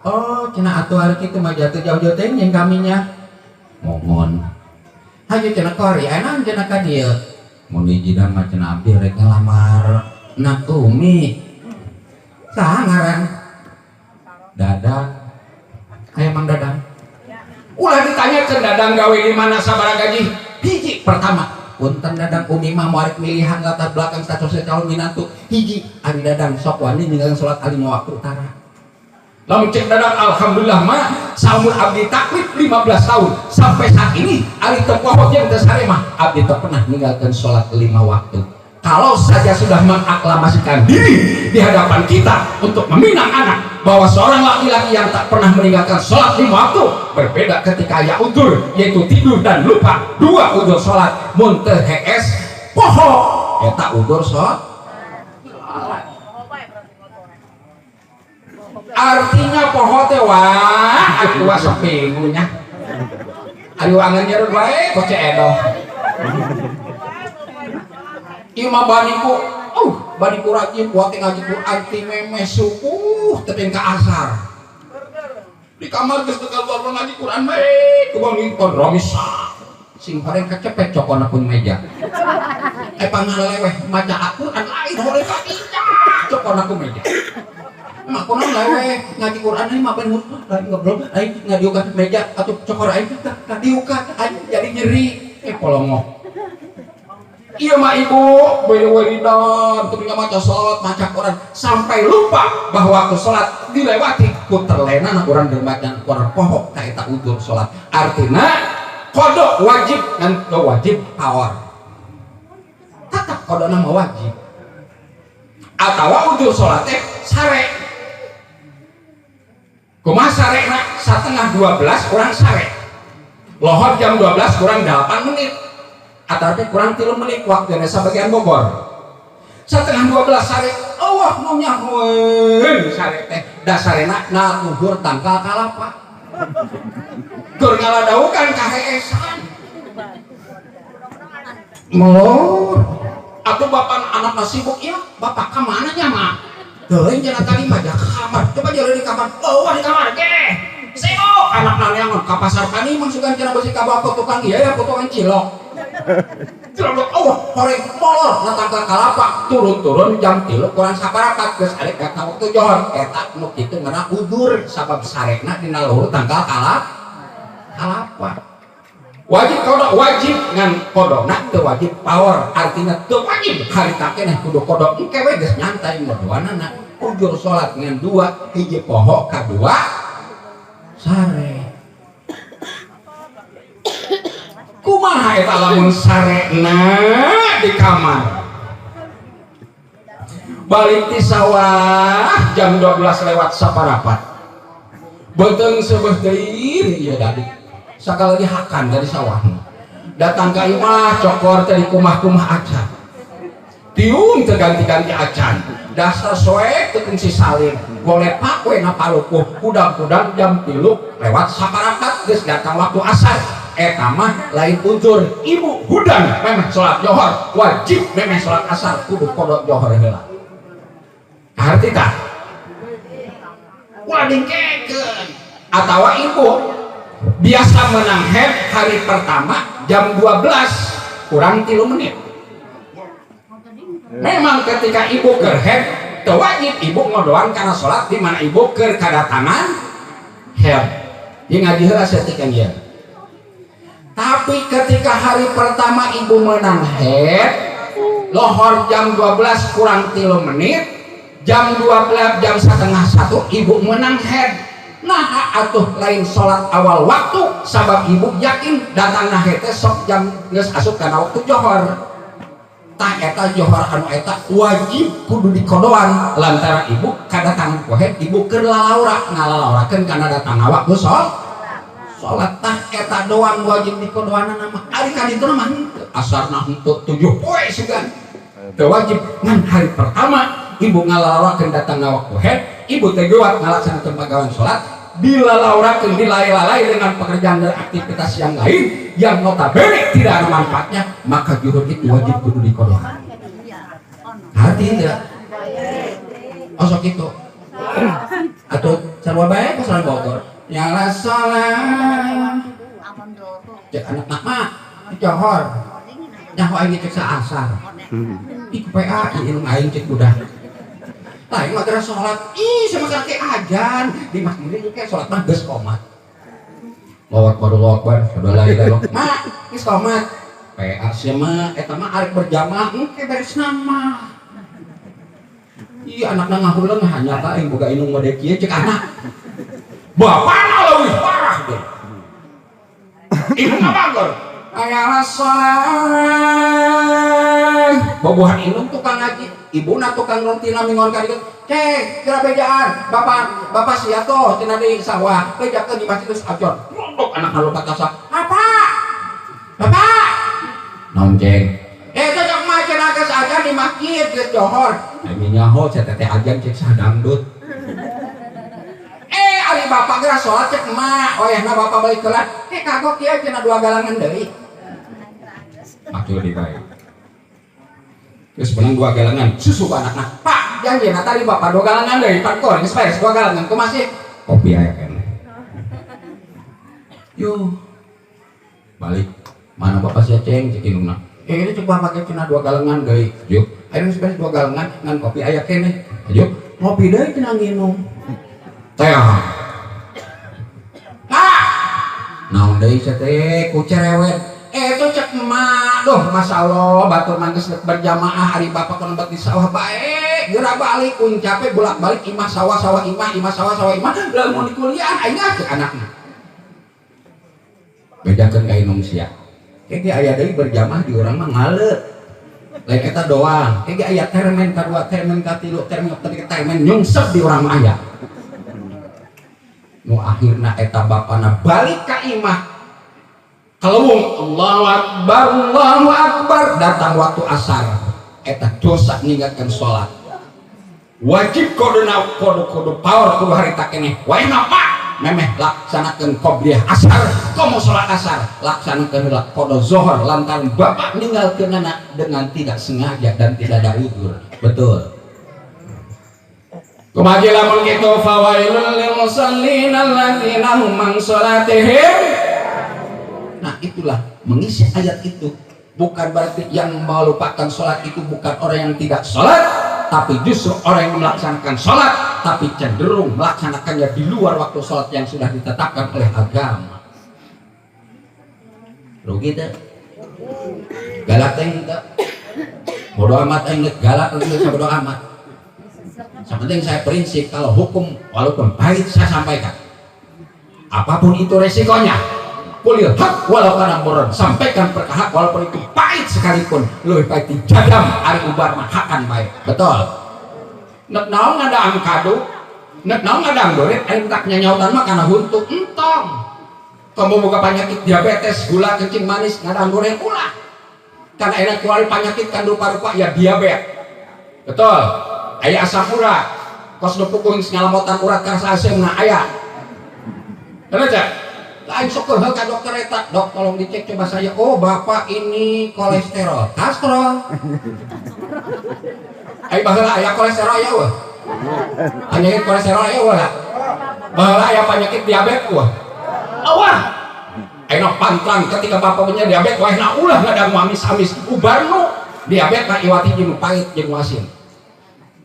Oh, cenah atuh hari kitu mah jatuh jauh-jauh teh yang kaminya. Mohon. Hayu cenah kori, enak cenah ka dieu. Mun hijina mah cenah abdi rek ngalamar na Umi. Saha ngaran? Dadang. Aya Mang Dadang. Ulah ditanyakeun Dadang gawe di mana sabaraha gaji? Hiji pertama. Punten Dadang Umi mah moal milihan latar belakang status calon minantu hiji ari Dadang sok wani ninggalkeun salat ali waktu utara. Lamun cek Dadang alhamdulillah mah saumur abdi taklif 15 tahun sampai saat ini ari teu poho jeung teu sare mah abdi teu pernah ninggalkeun salat 5 waktu. Kalau saja sudah mengaklamasikan diri di hadapan kita untuk meminang anak bahwa seorang laki-laki yang tak pernah meninggalkan sholat 5 waktu berbeda ketika ya udur yaitu tidur dan lupa. 2 udur sholat mun teu hees poho eta udur sholat. Artinya poho teh wah aku sok bingungnya. Ayo angan nyeureuh bae kok ceedoh. Ieu mah baniku, baniku rajin kuat ngaji Quran ti memeh subuh teping ka asar. Di kamar geus teu kaluar ngaji Quran bae, kubangun kon romisa. Sing bareng kecepet cokona pun meja. Pangaleweh maca Al-Qur'an lain hore ka dica, cokona ku meja. Mak konon leweh ngaji Quran ini mah ben ngobrol, aing ngadiukan meja atuh cokor aing ngadiukan aing jadi nyeri polongok. Iya mah ibu wiridan tuh maca sholat maca Quran sampai lupa bahwa waktu sholat dilewati ku terlena orang dermajan Quran pohok kaita udur sholat artinya kodok wajib dan wajib power tetap kodona mah wajib atawa ujur sholat teh sare kumaha sare na setengah 12 kurang sare lohor jam 12 kurang 8 menit atau teh kurang 3 menit waktunya sabagian Bogor setengah 12 sare Allah mau nyahoeun sare teh dasarena na luhur tangkal kalapa gur ngaladaukan kaheesan molor atuh bapak anak sibuk ya bapak kemana nya mah teuing cenah tadi mah jak kamar coba jalan di kamar oh di kamar ge seo anak naleangan ka pasar tani mah sugan cenah beusi ka bawa tukang ieu ya tukang cilok Cilok Allah horeng molor natangka kalapa turun-turun jam 3 kurang saparapat geus arek ka waktu johor eta nu kitu ngaranna udur sabab sarekna dina luhur tanggal kalapa wajib kodok wajib ngan kodokna teu wajib power artinya teu wajib harita keneh kudu kodok engke we geus nyantai modoanana ujur salat ngan 2 hiji poho kadua sare kumaha eta lamun sarena di kamar balik ti sawah jam 12 lewat saparapat beuteuing seubeuh teuing ieu dadi sakali dihakan dari sawah datang ka imah cokor teh di kumah-kumah acan tiung teu ganti-ganti acan dasar soek teu si salin boleh pak we na palukuh kudang-kudang jam 3 lewat saparapat geus datang waktu asar eta mah lain ujur ibu hudang memeh sholat johor wajib memeh sholat asar kudu kodok johor heula arti tah ulah dingkekeun atawa ibu biasa menang head hari pertama jam 12 kurang 3 menit memang ketika ibu keur head teu wajib ibu ngodoan karena sholat di mana ibu keur kadatangan head ieu ngaji heula saeutik ieu. Tapi ketika hari pertama ibu menang head lohor jam 12 kurang 3 menit jam 12 jam setengah 1 ibu menang head nah atuh lain sholat awal waktu sabab ibu yakin datang nah teh sok jam geus asup kana waktu johor tah eta johor anu eta wajib kudu dikodoan lantaran ibu kadatangan ku head ibu keur lalaura ngalalaurakeun kana datang waktu sholat tah eta doang wajib dikodoana nama ari kaditu mah asarna henteu 7 poe sugan teu wajib ngan hari pertama ibu ngalalaurakeun datangna waktu head ibu teh geuat ngalaksanakeun pagawean sholat dilalaurakeun dilalai-lalai dengan pekerjaan dan aktivitas yang lain yang notabene tidak ada manfaatnya maka juhur itu wajib kudu dikodoan hati tidak osok itu atau sarua bae pasaran Bogor nyala salah cek anak mak johor nyaho aing cek saasar iku PA ilmu aing cek udah lain mah gara sholat sama kaki ajan di masjid itu kayak sholat mah geus qomat Allahu Akbar saudara ilah mak geus qomat PA sama eta mah arek berjamaah engke beres nama iya anakna ngahuleung hanya ka aing boga inung mode kieu cek anak bapana leuwih parah deh ibu ngabagor ayalah sholat bobohan inung tukang ngaji ibuna tukang rontina mingon kadieu cek kira bejaan bapak sia toh cenah di sawah bejakeun di masjid geus acor mondok anak halu katasa apa bapak naon ceng cocok mah cenah geus ajan di masjid geus johor aya nyaho cenah teh ajan cek sadangdut ari bapak geura sholat cek emak oyahna bapak balik kelas kagok kieu cenah 2 galangan deui matur di bae geus menang 2 galangan susu ka anakna pak janjina tadi bapak 2 galangan deui pakor geus beres 2 galangan kumaha sih kopi aya keneh yo balik mana bapak sia ceng cek indungna ini cek bapak ge cenah 2 galangan deui yuk ayeuna geus beres 2 galangan ngan kopi aya keneh yuk ngopi deui cenah nginum teh naon deui teh ku cerewet itu cek emak doh masyaallah batur manggeus berjamaah hari bapak kana di sawah bae geura balik kuncape bolak-balik imah sawah imah sawah imah lalu mau di kuliah aing cek anakna bedakeun ka inung sia keke aya deui berjamaah di urang mah ngaleut lain kita doang ayat termen kedua termen katilu termen ketiga termen nyungsep di orang maya nu akhirna eta bapana balik ka imah kalung Allahu Akbar datang waktu asar eta dosa ninggalkeun salat wajib kudu power kudu harita keneh wae napa memeh laksanakeun qobliyah asar komo salat asar laksanakeun heula qada zuhur lantaran bapak ninggalkeun anak dengan tidak sengaja dan tidak ada udzur betul kumaji lamun kitu fawailul lil musallin alladzina hum an salatihim. Nah itulah mengisi ayat itu bukan berarti yang melupakan sholat itu bukan orang yang tidak sholat, tapi justru orang yang melaksanakan sholat tapi cenderung melaksanakannya di luar waktu sholat yang sudah ditetapkan oleh agama. Rugi deh galak teh bodoh amat aing galak teh bodoh amat. Yang penting saya prinsip kalau hukum walaupun pahit saya sampaikan apapun itu resikonya kulil hak walau kana murad sampaikan perkara hak walaupun itu pahit sekalipun lebih pahit dijadam ari ubar mah hakan baik betul nek naon ngadaang kado nek naon ngadaang doret ari tak nyanyautan mah kana huntu entong kamu boga penyakit diabetes gula kencing manis ngadaang goreng ulah karena enak kuali penyakit kan rupa-rupa ya diabetes betul aya asam urat kos nepukun ngalamotan urat karasa asem na aya bener cak lain sok ke dokter eta dok tolong dicek coba saya oh bapak ini kolesterol ai baheula aya kolesterol ya wah penyakit kolesterol ya wah baheula aya penyakit diabetes wah awah ayeuna pantang ketika bapak punya diabetes wah na ulah ngadang amis-amis ubarnu diabetes mah iwati jeung pahit jeung asin.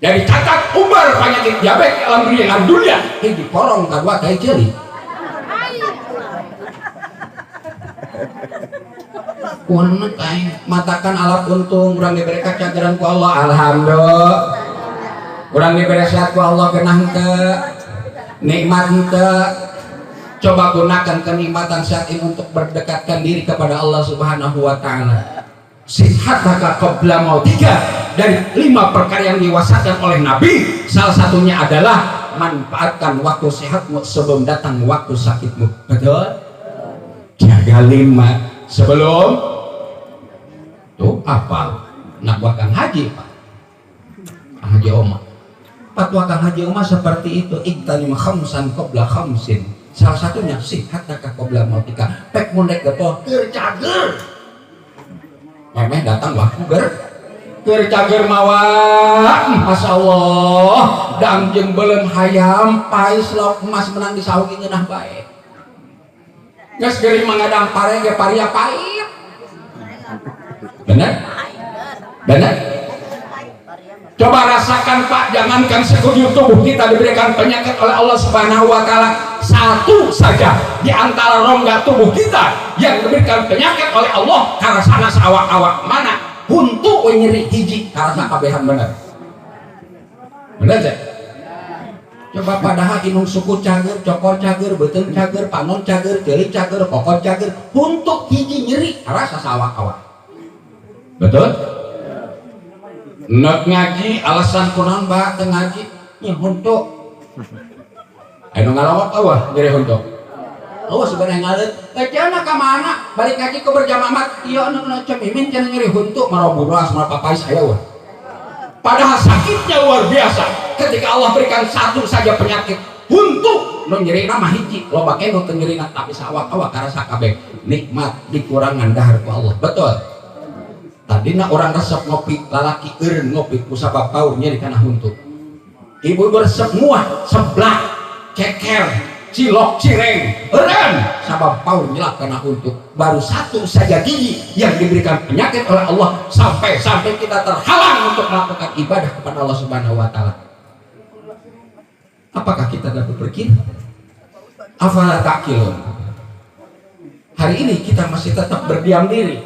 Jadi catat ubar penyakit diabetes alam dunia hiji korong kadua teh ceuli. Kunaon teh matakan alat untung urang diberi cageran ku Allah alhamdulillah. Urang diberi sehat ku Allah geunah henteu. Nikmat henteu. Coba gunakan kenikmatan saat ini untuk berdekatkan diri kepada Allah Subhanahu wa taala. Sihataka qabla mautika dari 5 perkara yang diwasakan oleh Nabi salah satunya adalah manfaatkan waktu sehatmu sebelum datang waktu sakitmu betul jaga 5 sebelum tuh apa nak wakang haji Pak haji Oma fatwa Kang Haji Oma seperti itu iktanim khamsan qabla khamsin salah satunya sihataka qabla mautika pek mundek geto tercager memang datang waktu kercager mawa Masya Allah dang jeung belum hayam pais lauk emas menang di sahuki ngeunah bae geus geuring mangadang pare ge paria pahit bener coba rasakan Pak jangankan sekujur tubuh kita diberikan penyakit oleh Allah Subhanahu wa taala satu saja di antara rongga tubuh kita yang diberikan penyakit oleh Allah karena sana awak-awak mana untuk nyeri hiji karena kabehan bener aja coba padahal inung suku cager cokor cager beuteung cager panon cager teuing cager kokot cager untuk hiji nyeri rasa awak-awak betul nek ngaji alasan kunaon Mbak teu ngaji nya huntuk anu ngalawak eueuh nyeri huntuk oh sebenarnya ngalet cenah ka mana balik ngaji ke berjamaah ieu anu cemimin cenah nyeri huntuk maroburas marapapais aya weh padahal sakitnya luar biasa ketika Allah berikan satu saja penyakit huntuk nu nyerina mah hiji loba ke nu teu nyerina tapi sawak-awak karasa kabeh nikmat dikurangan dahar ku Allah betul tadina orang resep ngopi lalaki eureun ngopi ku sabab paur nyeri kana huntuk ibu resep muah seblak ceker cilok cireng eureun sabab paur nyelak kana huntuk baru satu saja gigi yang diberikan penyakit oleh Allah sampai kita terhalang untuk melakukan ibadah kepada Allah Subhanahu wa taala. Apakah kita dapat berpikir? Afala ta'qilun? Hari ini kita masih tetap berdiam diri,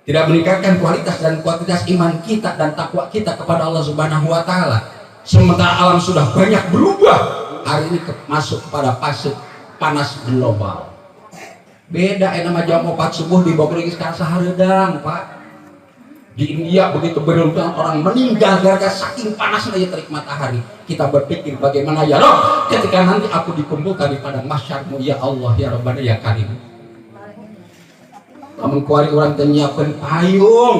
tidak meningkatkan kualitas dan kuantitas iman kita dan takwa kita kepada Allah Subhanahu wa taala. Sementara alam sudah banyak berubah, hari ini masuk kepada fase panas global. Beda nama jam 4 subuh di Bogor geus karasa hareudang, Pak. Di India begitu beruntung orang meninggal gara-gara saking panasnya terik matahari. Kita berpikir bagaimana ya Rob ketika nanti aku dikumpulkan di padang mahsyar-Mu ya Allah ya Rabbana ya Karim. Kamu kuari orang menyiapkan payung,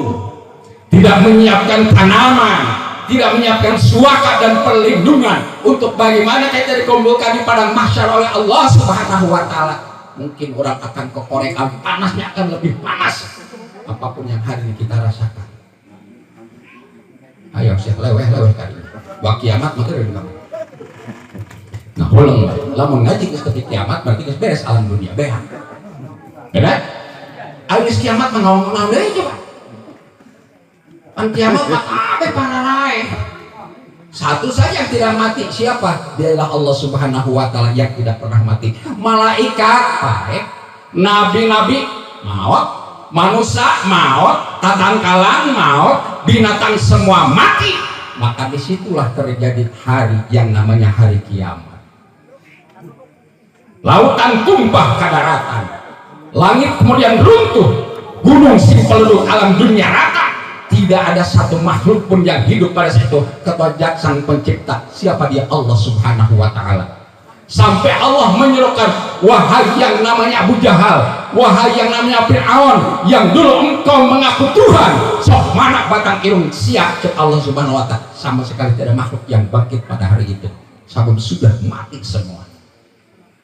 tidak menyiapkan tanaman, tidak menyiapkan suaka dan perlindungan untuk bagaimana kita dikumpulkan di padang mahsyar oleh Allah Subhanahu wa taala. Mungkin orang akan kekorekan, panasnya akan lebih panas apapun yang hari ini kita rasakan. Ayo siap leweh kali wah kiamat maka dari kamu nah ulang lamun ngaji ke ketika kiamat berarti ke beres alam dunia behan benar abis kiamat mengawang-awang deh coba pan kiamat apa para lain satu saja yang tidak mati siapa? Dialah Allah Subhanahu wa taala yang tidak pernah mati. Malaikat baik, nabi-nabi maut, manusia maut, tatangkalan maut, binatang semua mati. Maka disitulah terjadi hari yang namanya hari kiamat. Lautan tumpah ke daratan, langit kemudian runtuh, gunung si peluduk alam dunia rata. Tidak ada satu makhluk pun yang hidup pada situ kecuali Sang Pencipta. Siapa dia? Allah Subhanahu wa taala. Sampai Allah menyerukan, wahai yang namanya Abu Jahal, wahai yang namanya Fir'aun, yang dulu engkau mengaku Tuhan, sok mana batang irung siap ke Allah Subhanahu wa taala. Sama sekali tidak ada makhluk yang bangkit pada hari itu. Sabun sudah mati semua.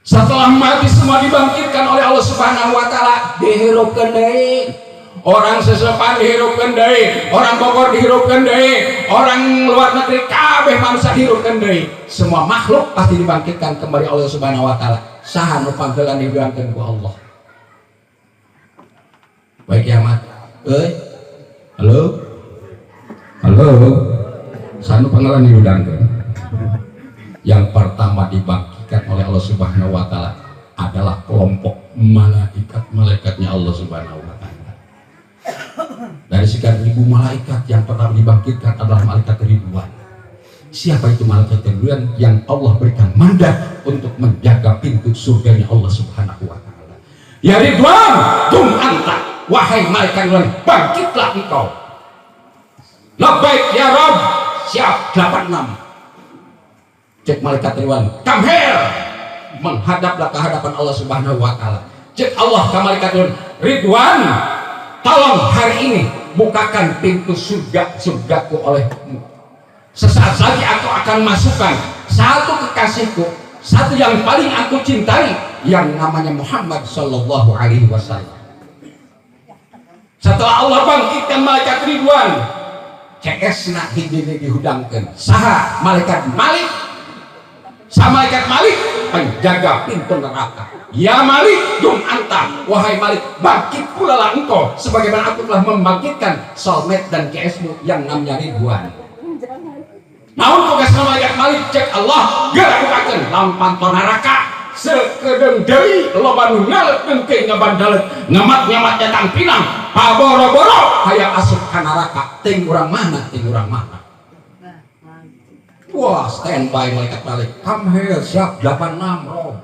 Setelah mati semua dibangkitkan oleh Allah Subhanahu wa taala, dihirupkan deui. Orang sesepan dihirupkan deui, orang Bogor dihirupkan deui, orang luar negeri kabeh manusia dihirupkan deui. Semua makhluk pasti dibangkitkan kembali oleh Allah Subhanahu wa taala. Saha nu panggelan dibangkitkan ku Allah. Baik kiamat. Halo. Saha nu panggelan dibangkitkan. Yang pertama dibangkitkan oleh Allah Subhanahu wa taala adalah kelompok malaikatnya Allah Subhanahu wa taala. Dari sekian ribu malaikat yang pertama dibangkitkan adalah malaikat Ridwan. Siapa itu malaikat Ridwan? Yang Allah berikan mandat untuk menjaga pintu surganya Allah Subhanahu wa taala. Ya Ridwan, kum anta, wahai malaikat Ridwan, bangkitlah engkau. Labbaik ya Rabb, siap 86. Cek malaikat Ridwan, come here, menghadaplah ke hadapan Allah Subhanahu wa taala. Cek Allah ke malaikat Ridwan, tolong hari ini bukakan pintu surgaku olehmu. Sesaat lagi aku akan masukkan satu kekasihku, satu yang paling aku cintai, yang namanya Muhammad Sallallahu Alaihi Wasallam. Setelah Allah bangkitkan malaikat Ridwan, CS nak hidini dihudangkan saha malaikat Malik. Sama malaikat Malik penjaga pintu neraka. Ya Malik, dum anta, wahai Malik, bangkit pula lah engkau, sebagaimana aku telah membangkitkan soulmate dan CS-mu yang namanya Ridwan. Namun tugas malaikat Malik, cek Allah, gerak bukakan lampan neraka, sekedeng dari loba nu ngaletkeun ke ngabandalet, nyamat datang pinang, paboro-boro hayang asup ka neraka, ting urang mana. Wah, standby malaikat Malik, come here, siap 86 roh.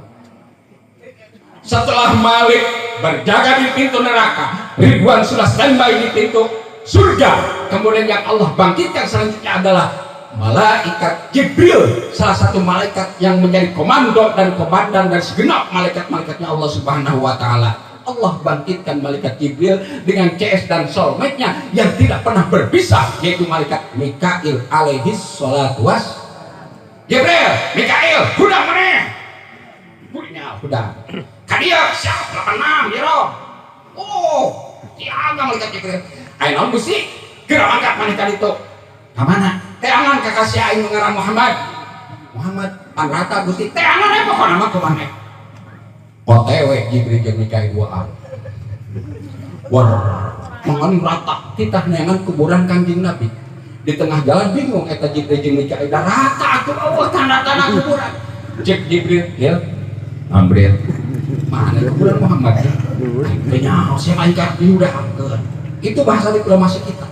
Setelah Malik berjaga di pintu neraka, Ridwan sudah standby di pintu surga. Kemudian yang Allah bangkitkan selanjutnya adalah malaikat Jibril, salah satu malaikat yang menjadi komando dan komandan dari segenap malaikat-malaikatnya Allah Subhanahu wa taala. Allah bangkitkan malaikat Jibril dengan CS dan soulmate-nya yang tidak pernah berpisah, yaitu malaikat Mikail alaihi salatu was. Jibril, Mikail, hudang meneh. Hudang. Kadia siap 86 ya Rob. Oh, tiaga malaikat Jibril. Ayo naon Gusti? Gerak angkat malaikat itu. Kamana? Teangan kakasih aing ngaran Muhammad. Muhammad panrata Gusti. Teangan apa pokona mah kumaha? OTW Jibril jeung Mikail duaan. Wah, mangan rata kita neangan kuburan Kanjeng Nabi. Di tengah jalan bingung eta Jibril jeung Mikail da rata atuh Allah tanda-tanda kuburan. Cek Jibril, ya. Ambril. Mana kuburan Muhammad? Nyaho saya malaikat diudahkeun. Itu bahasa diplomasi kita.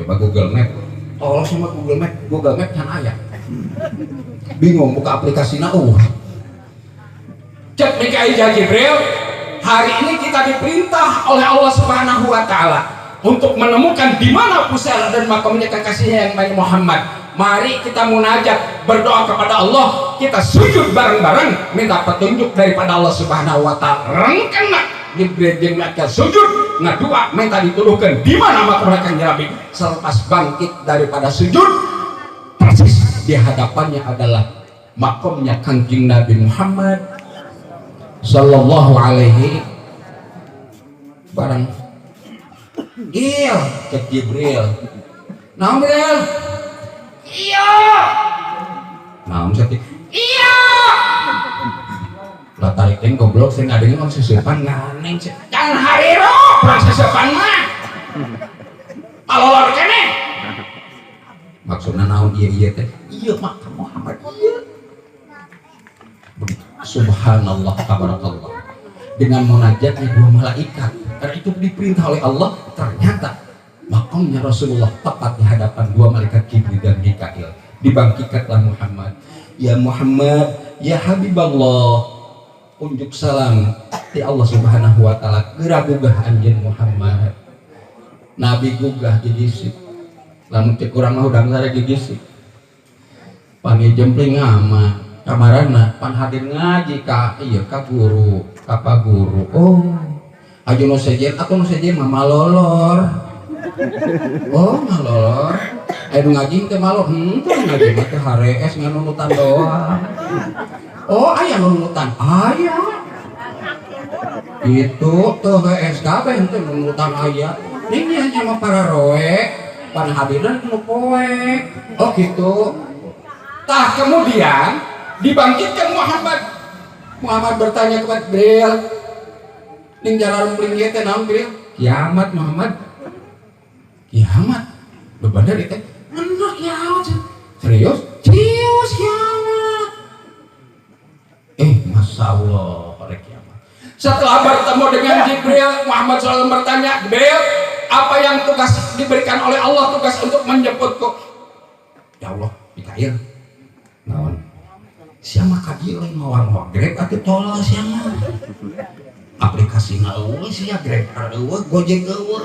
Coba Google Map. Tolong sama Google Map can aya. Bingung buka aplikasi Cek Mikail dan Jibril, hari ini kita diperintah oleh Allah Subhanahu wa taala untuk menemukan di mana pusara dan makamnya kekasihnya yang Nabi Muhammad. Mari kita munajat, berdoa kepada Allah, kita sujud bareng-bareng minta petunjuk daripada Allah Subhanahu wa taala. Rengkena Jibril jeung Mikail sujud ngadua minta dituduhkeun di mana makam Kanjeng Nabi. Selepas bangkit daripada sujud, persis di hadapannya adalah makamnya Kanjeng Nabi Muhammad sallallahu alaihi barang. Iya, ke Jibril. Naon Jibril? Iya. Naon sih? Iya. Lah tarik teh goblok sing ngadengin mah sesepan nganeng sih. Can hariro, urang sesepan mah. Alolor keneh. Maksudna naon ieu teh? Iya makam Muhammad iya. Subhanallah tabarakallah. Dengan munajatnya dua malaikat, karena itu diperintah oleh Allah, ternyata makamnya Rasulullah tepat di hadapan dua malaikat Jibril dan Mikail. Dibangkitkanlah Muhammad. Ya Muhammad, ya Habiballah, unjuk salam di Allah Subhanahu wa taala. Geura gugah anjeun Muhammad. Nabi gugah gigisik. Lamun teu kurang mah udang sare gigisik. Pani jempling ngama. Kamarana pan hadir ngaji ka ieu ka guru, ka pa guru. Oh, aju nu sejen, aku nu sejen mah malolor. Oh, malolor. Aya nu ngaji teh malor, teu ngaji mah teh harees nganunutan doang. Oh, aya nunutan. Aya. Itu teu HSK kabeh teh nunutan aya. Ning nya mah para roe, pan hadiran nu poe. Oh gitu. Tah kemudian dibangkitkan Muhammad. Muhammad bertanya kepada Jibril, ning jalaran pring ieu teh naon Jibril? Kiamat Muhammad. Kiamat. Bebener itu. Bener kiamat. Serius? Serius kiamat. Masya Allah, pada kiamat. Setelah bertemu dengan Jibril, Muhammad SAW bertanya, Jibril, apa yang tugas diberikan oleh Allah, tugas untuk menjemputku? Ya Allah, Mikail. Naon? Siapa kaji lain mawar Grab atau tolong siapa aplikasi eueuh sia Grab eueuh Gojek eueuh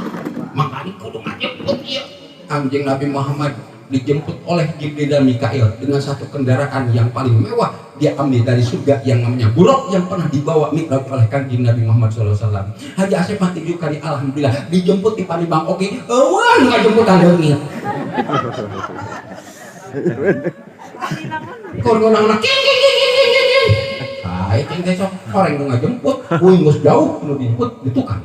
makanya kudu ngajemput ya. Kanjeng Nabi Muhammad dijemput oleh Jibril dan Mikail dengan satu kendaraan yang paling mewah, dia ambil dari surga yang namanya buruk yang pernah dibawa mikrab oleh Kanjeng Nabi Muhammad SAW. Haji Asep mati juga kali alhamdulillah dijemput di Palembang. Oke, ngajemputan leungit. Korngonangna king. Hai king teh sok orang nu ngajemput, kuing geus jauh nu dijemput ditukang.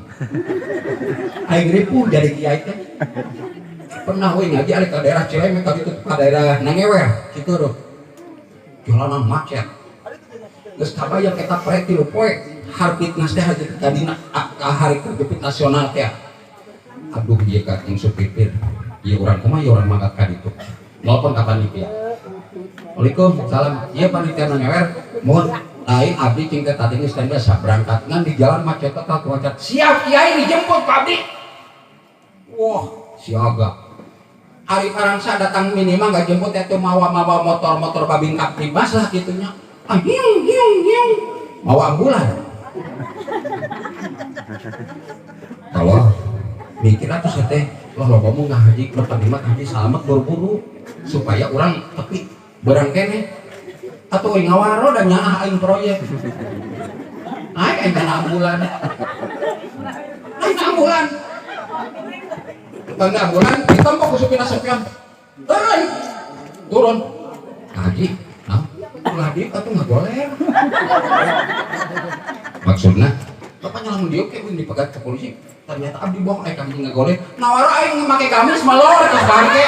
Ai grepu jadi kiai teh. Pernah we ngaji ari ka daerah Cilemek ka ditu ka daerah Nangewer kitu ruh. Jalanan macet. Geus kabayang eta proyek 3 poe harbitnas teh tadina ka hari kerjepit nasional teh. Aduh ieu ka ting supir. Ieu urang kumaha ieu urang mangkat ka ditu. Nelpon ka panitia. Waalaikumsalam. Iya panitia Nangewer. Mohon lain abdi cing teh tadi geus biasa berangkat ngan di jalan macet teh macet. Siap kiai dijemput Pak Abdi. Wah, siaga. Hari parangsa datang minimal enggak jemput eta mawa motor babing kaptibas lah kitunya. Hiung. Mawa ambulan. Kalau mikir atuh teh, lo ngomong ngahaji ke panglima haji selamat buru-buru supaya orang tepi barang kene atau ngawaro dan nyaah aing proyek aing kana ambulan bangga ambulan ditompo ku supina sepion turun haji nah ulah di atuh ngagoler maksudna bapaknya lamun dieu ke dipegat ke polisi ternyata abdi bohong kami ngagoler nawaro aing make gamis malor terus bangke.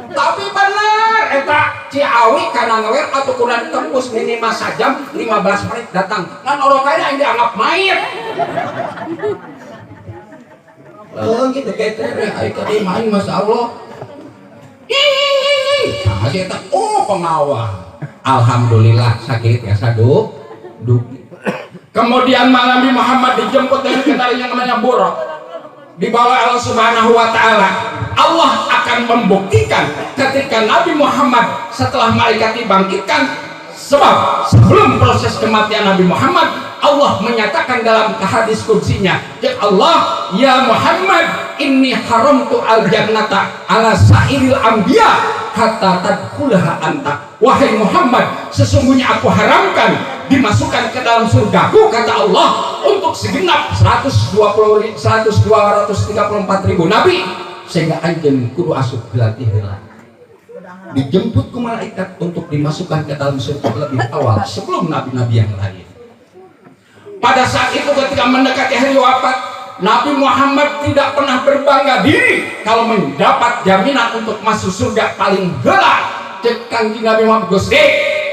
Tapi bener eta Ciawi kana ngewer atau kurang tembus minimal sajam 15 menit datang kan orang kaya yang dianggap mayat. Gitu kayak teh ayo tadi main Masya Allah. Nah eta pengawal. Alhamdulillah sakit ya sadu. Kemudian Nabi Muhammad dijemput dari kendaraan yang namanya buruk. Dibawa Allah Subhanahu wa taala. Allah akan membuktikan ketika Nabi Muhammad setelah malaikat dibangkitkan, sebab sebelum proses kematian Nabi Muhammad Allah menyatakan dalam hadis qudsinya, ya Allah, ya Muhammad, inni haramtu al jannata ala sairil anbiya hatta tadkhulaha anta. Wahai Muhammad, sesungguhnya aku haramkan dimasukkan ke dalam surgaku, kata Allah, untuk segenap 134.000 nabi, sehingga anjeun kudu asup gelatih heula. Dijemput ke malaikat untuk dimasukkan ke dalam surga lebih awal sebelum nabi-nabi yang lain. Pada saat itu ketika mendekati hari wafat, Nabi Muhammad tidak pernah berbangga diri kalau mendapat jaminan untuk masuk surga paling heula. Cek Kanjeng Nabi Muhammad, Gusti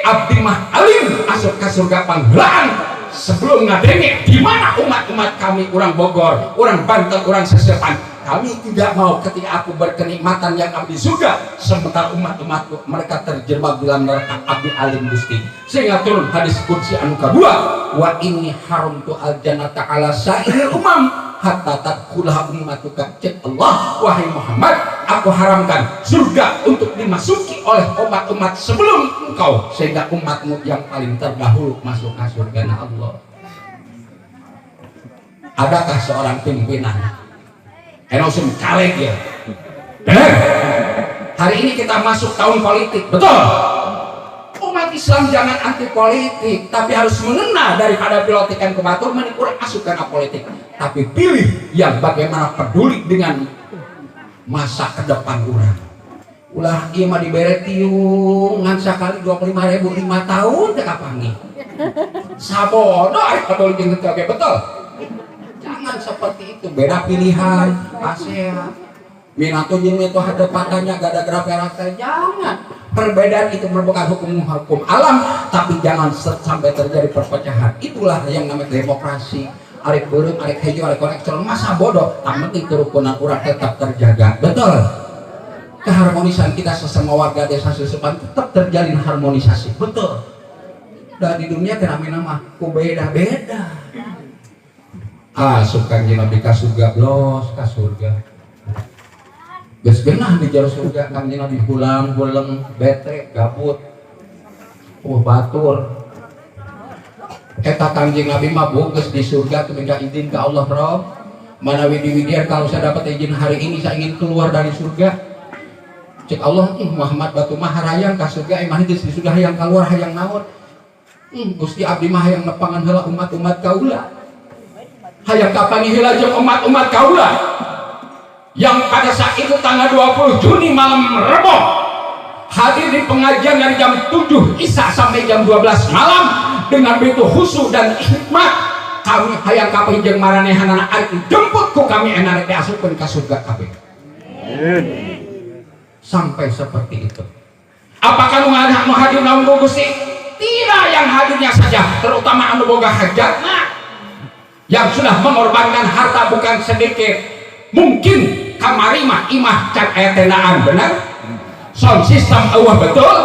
abdi mah alim asup ke surga panghelaan sebelum ngadenge di mana umat-umat kami, orang Bogor, orang Banten, orang Sesepan. Kami tidak mau ketika aku berkenikmatan yang abdi surga, sementara umat-umatku mereka terjebak dalam neraka. Abdi alim Gusti. Sehingga turun hadis qudsi anu kedua, wa inni haramtu al jannata ala sairil umam hatta tadkhulaha ummatuka. Cek Allah, wahai Muhammad, aku haramkan surga untuk dimasuki oleh umat-umat sebelum engkau, sehingga umatmu yang paling terdahulu masuk ke surga Allah. Adakah seorang pimpinan Enosum caleg ya? Benar. Hari ini kita masuk tahun politik, betul. Umat Islam jangan anti politik, tapi harus mengenal daripada pilotikan ke batur, menikur asukan politik. Tapi pilih yang bagaimana peduli dengan masa ke depan orang. Ulah ieu mah dibere tiung ngan sakali 25.000 5 tahun teh kapangi. Sabodo aya peduli jeung teu betul. Jangan seperti itu, beda pilihan, pasea. Minato jeung itu hadap padanya gara-gara perasa, jangan. Perbedaan itu merupakan hukum alam, tapi jangan sampai terjadi perpecahan. Itulah yang namanya demokrasi. Arek beureum, arek hejo, arek kolektor, masa bodoh. Yang penting kerukunan urang tetap terjaga. Betul. Keharmonisan kita sesama warga desa Sesepan tetap terjalin harmonisasi. Betul. Dan di dunia fenomena mah ku beda-beda. Asup Kanjeng Nabi ka surga, blos ka surga. Geus genah di jero surga Kanjeng Nabi pulang bete gabut. Batur. Eta Kanjeng Nabi mah boges di surga teu minta izin ke Allah, Rob. Mana widi-widian kalau saya dapat izin hari ini saya ingin keluar dari surga. Cek Allah, Muhammad batu mah harayang ka surga, imah di surga hayang keluar hayang naon. Gusti abdi mah hayang nepangan heula umat-umat kaula. Hayang kapangi heula jeung umat-umat kaula yang pada saat itu tanggal 20 Juni malam Rebo hadir di pengajian dari jam 7 Isya sampai jam 12 malam dengan begitu khusyuk dan hikmat. Kami hayang kapangi jeung maranehanana ari jemput ku kami enarek diasupkeun ka surga kabeh. Sampai seperti itu. Apakah nu hadir naon Gusti? Tidak, yang hadirnya saja, terutama anu boga hajatna, yang sudah mengorbankan harta bukan sedikit. Mungkin kamari mah imah can aya tendaan, benar? Sound system eueuh betul,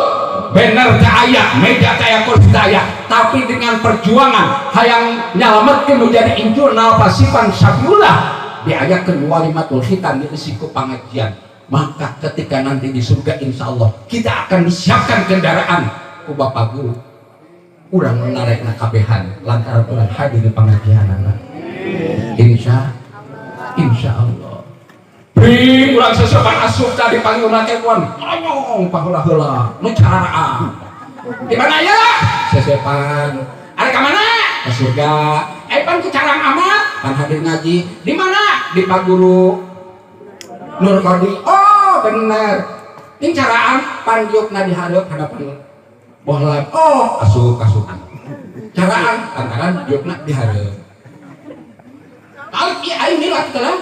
bener teh aya, meja teh aya, kursi teh aya, tapi dengan perjuangan hayang nyalametkeun nu jadi injur nalpasipan sabiullah diayakeun walimatul khitan diisi ku pangajian. Maka ketika nanti di surga insya Allah kita akan disiapkan kendaraan ku Bapak Guru. Urang menarekna kabehan lantaran urang hadir di pengajianana. Insya Allah. Bring urang sesepan asup tadi panggil nake kuan. Anyong paheula-heula nu caraan. Di mana ya? Sesepan. Arek ka mana? Ke surga. Pan ku carang amat. Pan hadir ngaji. Di mana? Di Pak Guru Nur Kordi. Oh bener. Ini caraan panjukna di hadapan bohlam. Oh asup-asupan. Caraan lantaran jukna di hareup. Kalau aing milat teh lah.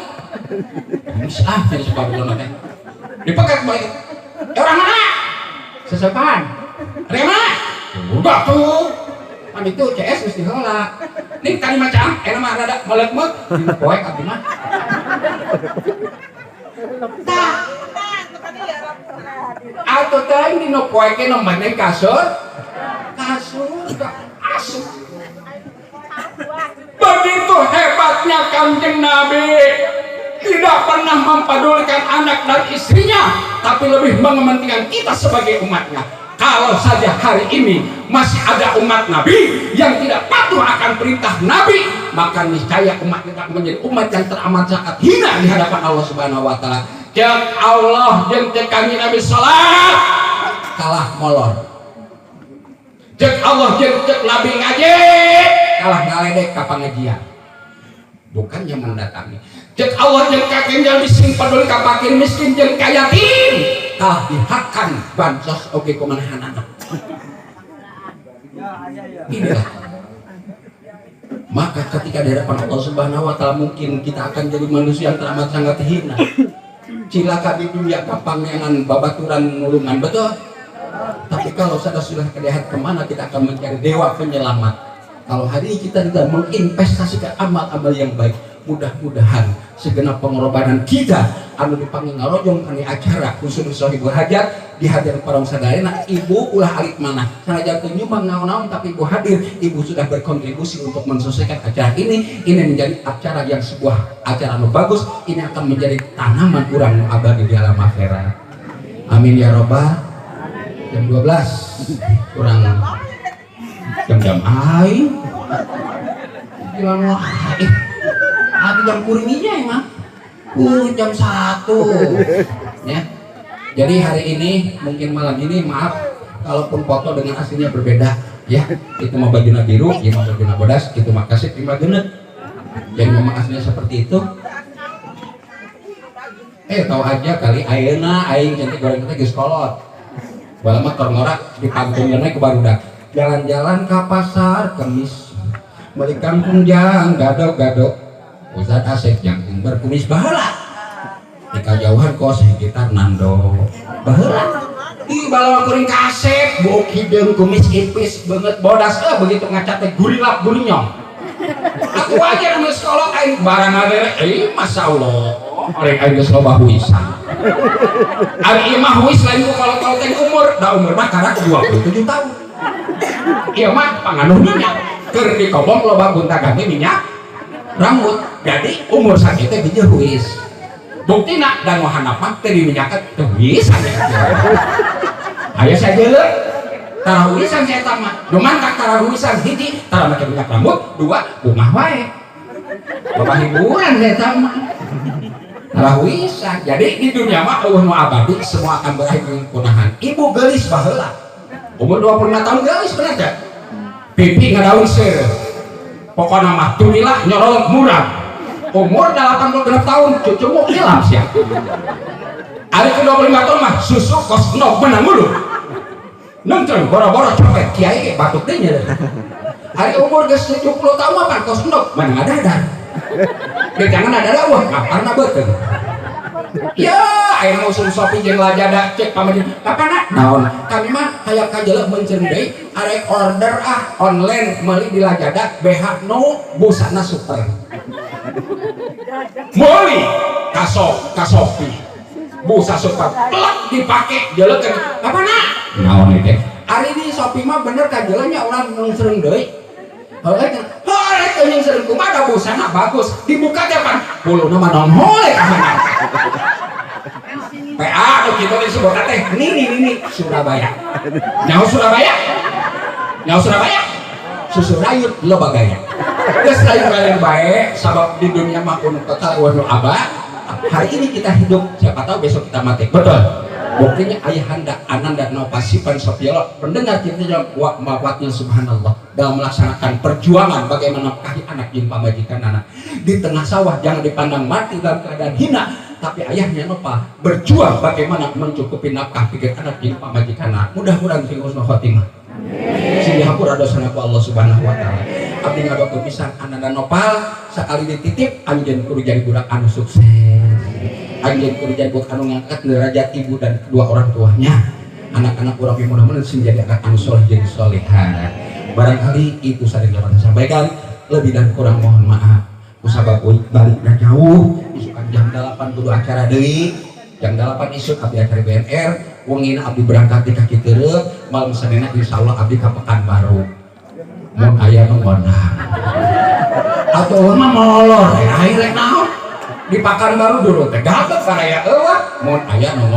Jadi sepabulna teh. Dipekat bae. Orang mana? Sesepan. Ada mana? Udah tuh. Pan itu CS mesti heula. Nih tadi macam mah rada melek-melek di poek abdi mah. Tah. Atau teh di no poeke no maneh kasur. Asup. Begitu hebatnya Kanjeng Nabi, tidak pernah mempedulikan anak dan istrinya, tapi lebih mementingkan kita sebagai umatnya. kalau saja hari ini masih ada umat Nabi yang tidak patuh akan perintah Nabi, maka niscaya umat kita menjadi umat yang teramat sangat hina di hadapan Allah Subhanahu wa taala. Cek Allah jeung cek Kanjeng Nabi salat kalah molor. Cek Allah jeung cek Nabi ngaji kalah ngaledek ka pangajian. Bukannya mendatangi. Cek Allah jeung Kanjeng Nabi sing peduli ka fakir miskin jeung ka yatim kalah dihakan bansos oge kumaha-mana. Inilah. Maka ketika di hadapan Allah Subhanahu wa taala mungkin kita akan jadi manusia yang teramat sangat hina. Cilaka di dunia kapangangan babaturan nulungan, betul? Tapi kalau sudah kelihat kemana kita akan mencari dewa penyelamat. Kalau hari ini kita tidak menginvestasikan amal-amal yang baik, mudah-mudahan segenap pengorbanan kita anu dipanggil ngarojong kali acara khusus Sohibul Hajat dihadir para sadarena ibu ulah alik mana sanajan teu nyumbang naon-naon tapi ibu hadir, ibu sudah berkontribusi untuk mensukseskan acara ini menjadi acara yang sebuah acara anu bagus, ini akan menjadi tanaman urang abadi di alam akhirat. Amin ya robbal. Jam 12 kurang jam aing bilang wah ada jam kuringinya emang jam 1 ya. Jadi hari ini mungkin malam ini maaf kalaupun foto dengan aslinya berbeda ya, itu mau bajunya biru ya mau bajunya bodas gitu makasih terima genet. Jadi memang aslinya seperti itu. Tahu aja kali ayeuna aing cantik goreng kita geus kolot bala motor ngorak di pantungnya ke barudak jalan-jalan ke pasar kemis meuli kampung jang gado-gado Ustaz Asep yang berkumis baheula di kajauhan kos sekitar nando baheula di bala kuring kasep bok hideung kumis ipis banget bodas begitu ngacat teh gurilap gurinyong aku aja nang sekolah aing barang ada masyaallah orang aing geus loba huisan ari imah huis lain ku kalau teh umur da umur mah karena 27 tahun ieu mah panganuh minyak keur dikobong loba gonta-ganti minyak rambut jadi umur sakitu teh hiji huis buktina dan wahanapna teh diminyakeun teu huisan aya sajeuleuh tarahuisan saya tamat cuman tak tarahuisan hiji tara make minyak rambut dua bungah wae loba hiburan saya tamat tarahuisan jadi di dunia mah eueuh nu abadi semua akan berakhir dengan punahan. Ibu geulis baheula umur 25 tahun geulis bener teh pipi ngadaun seueur pokona mah tunilah nyorol murah umur 86 tahun cucumu hilap sia ari ke 25 tahun mah susu kos no menang mulu nonton boro-boro copet kiai ge batuk deui nya ari umur geus 70 tahun mah pan kos no menang dadar dia jangan ada wah karena betul ya air musim sopi jeung lajada cek pamajin kapana naon kami mah kayak kajelek menceun deui arek order online meuli di lajada BH no busana super meuli kasopi busa super plak dipake jelekeun kapana naon ieu teh ari di Shopee mah bener kajelenya urang menceun deui Holek yang sering kumada busana bagus dibuka depan puluh nama non holek PA tuh kita disebut teh ini Surabaya nyawa Surabaya susu rayut lo bagaya geus lain kalian baik sabab di dunia mah kuno total wanu abah hari ini kita hidup siapa tahu besok kita mati betul buktinya ayahanda Ananda Nopasipan Sopiolo pendengar kita wafatnya subhanallah dalam melaksanakan perjuangan bagaimana menafkahi anak jeung pamajikan anak di tengah sawah jangan dipandang mati dalam keadaan hina tapi ayahnya Nopa berjuang bagaimana mencukupi nafkah pikir anak jeung pamajikan anak mudah-mudahan sing husnul khotimah sing dihapura dosana ku Allah subhanahu wa ta'ala abdi ngadokeun pisan Ananda Nopal sakali dititip anjeun kudu jadi budak anu sukses anjeun kudu jadi budak anu ngangkat derajat ibu dan kedua orang tuanya anak-anak urang mudah-mudahan sing jadi anak anu saleh jadi salehah barangkali itu sering dapat sampaikan lebih dan kurang mohon maaf kusabab balikna jauh isukan jam 8 kudu acara deui jam 8 isuk abdi acara BNR wengina abdi berangkat di kaki teureuk malam Seninna insyaallah abdi ka Pekanbaru mun aya nu ngondang atuh mah molor rek naon di Pekanbaru dulu teh gatot karaya eueuh mun aya nu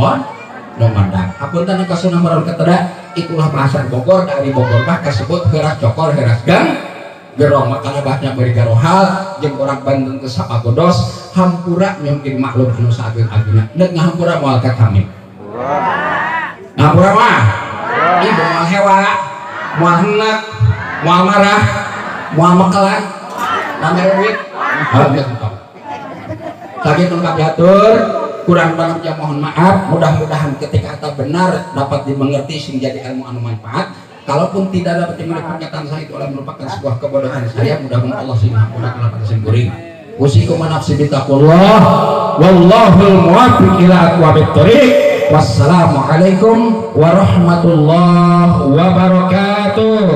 ngondang hapunten ka sunah maron kateda itulah bahasa Bogor. Dari Bogor mah kasebut heras cokor heras gang gerong makana bahnya beri garohal jeung orang Bandung teu sapagodos hampura mungkin maklum anu saageng-agengna neuk ngahampura moal ka kami ngahampura mah ibu moal hewa moal hendak moal marah moal mekelan pamerwit sakit lengkap diatur kurang banget ya mohon maaf mudah-mudahan ketika kata benar dapat dimengerti sehingga jadi ilmu anu manfaat. Kalaupun tidak dapat dimiliki pernyataan saya itu adalah merupakan sebuah kebodohan saya, mudah-mudahan Allah sih mengampuni kelapa tersembunyi. Usikum nafsi bitaqullah wallahul muwaffiq ila aqwamit thoriq. Wassalamualaikum warahmatullahi wabarakatuh.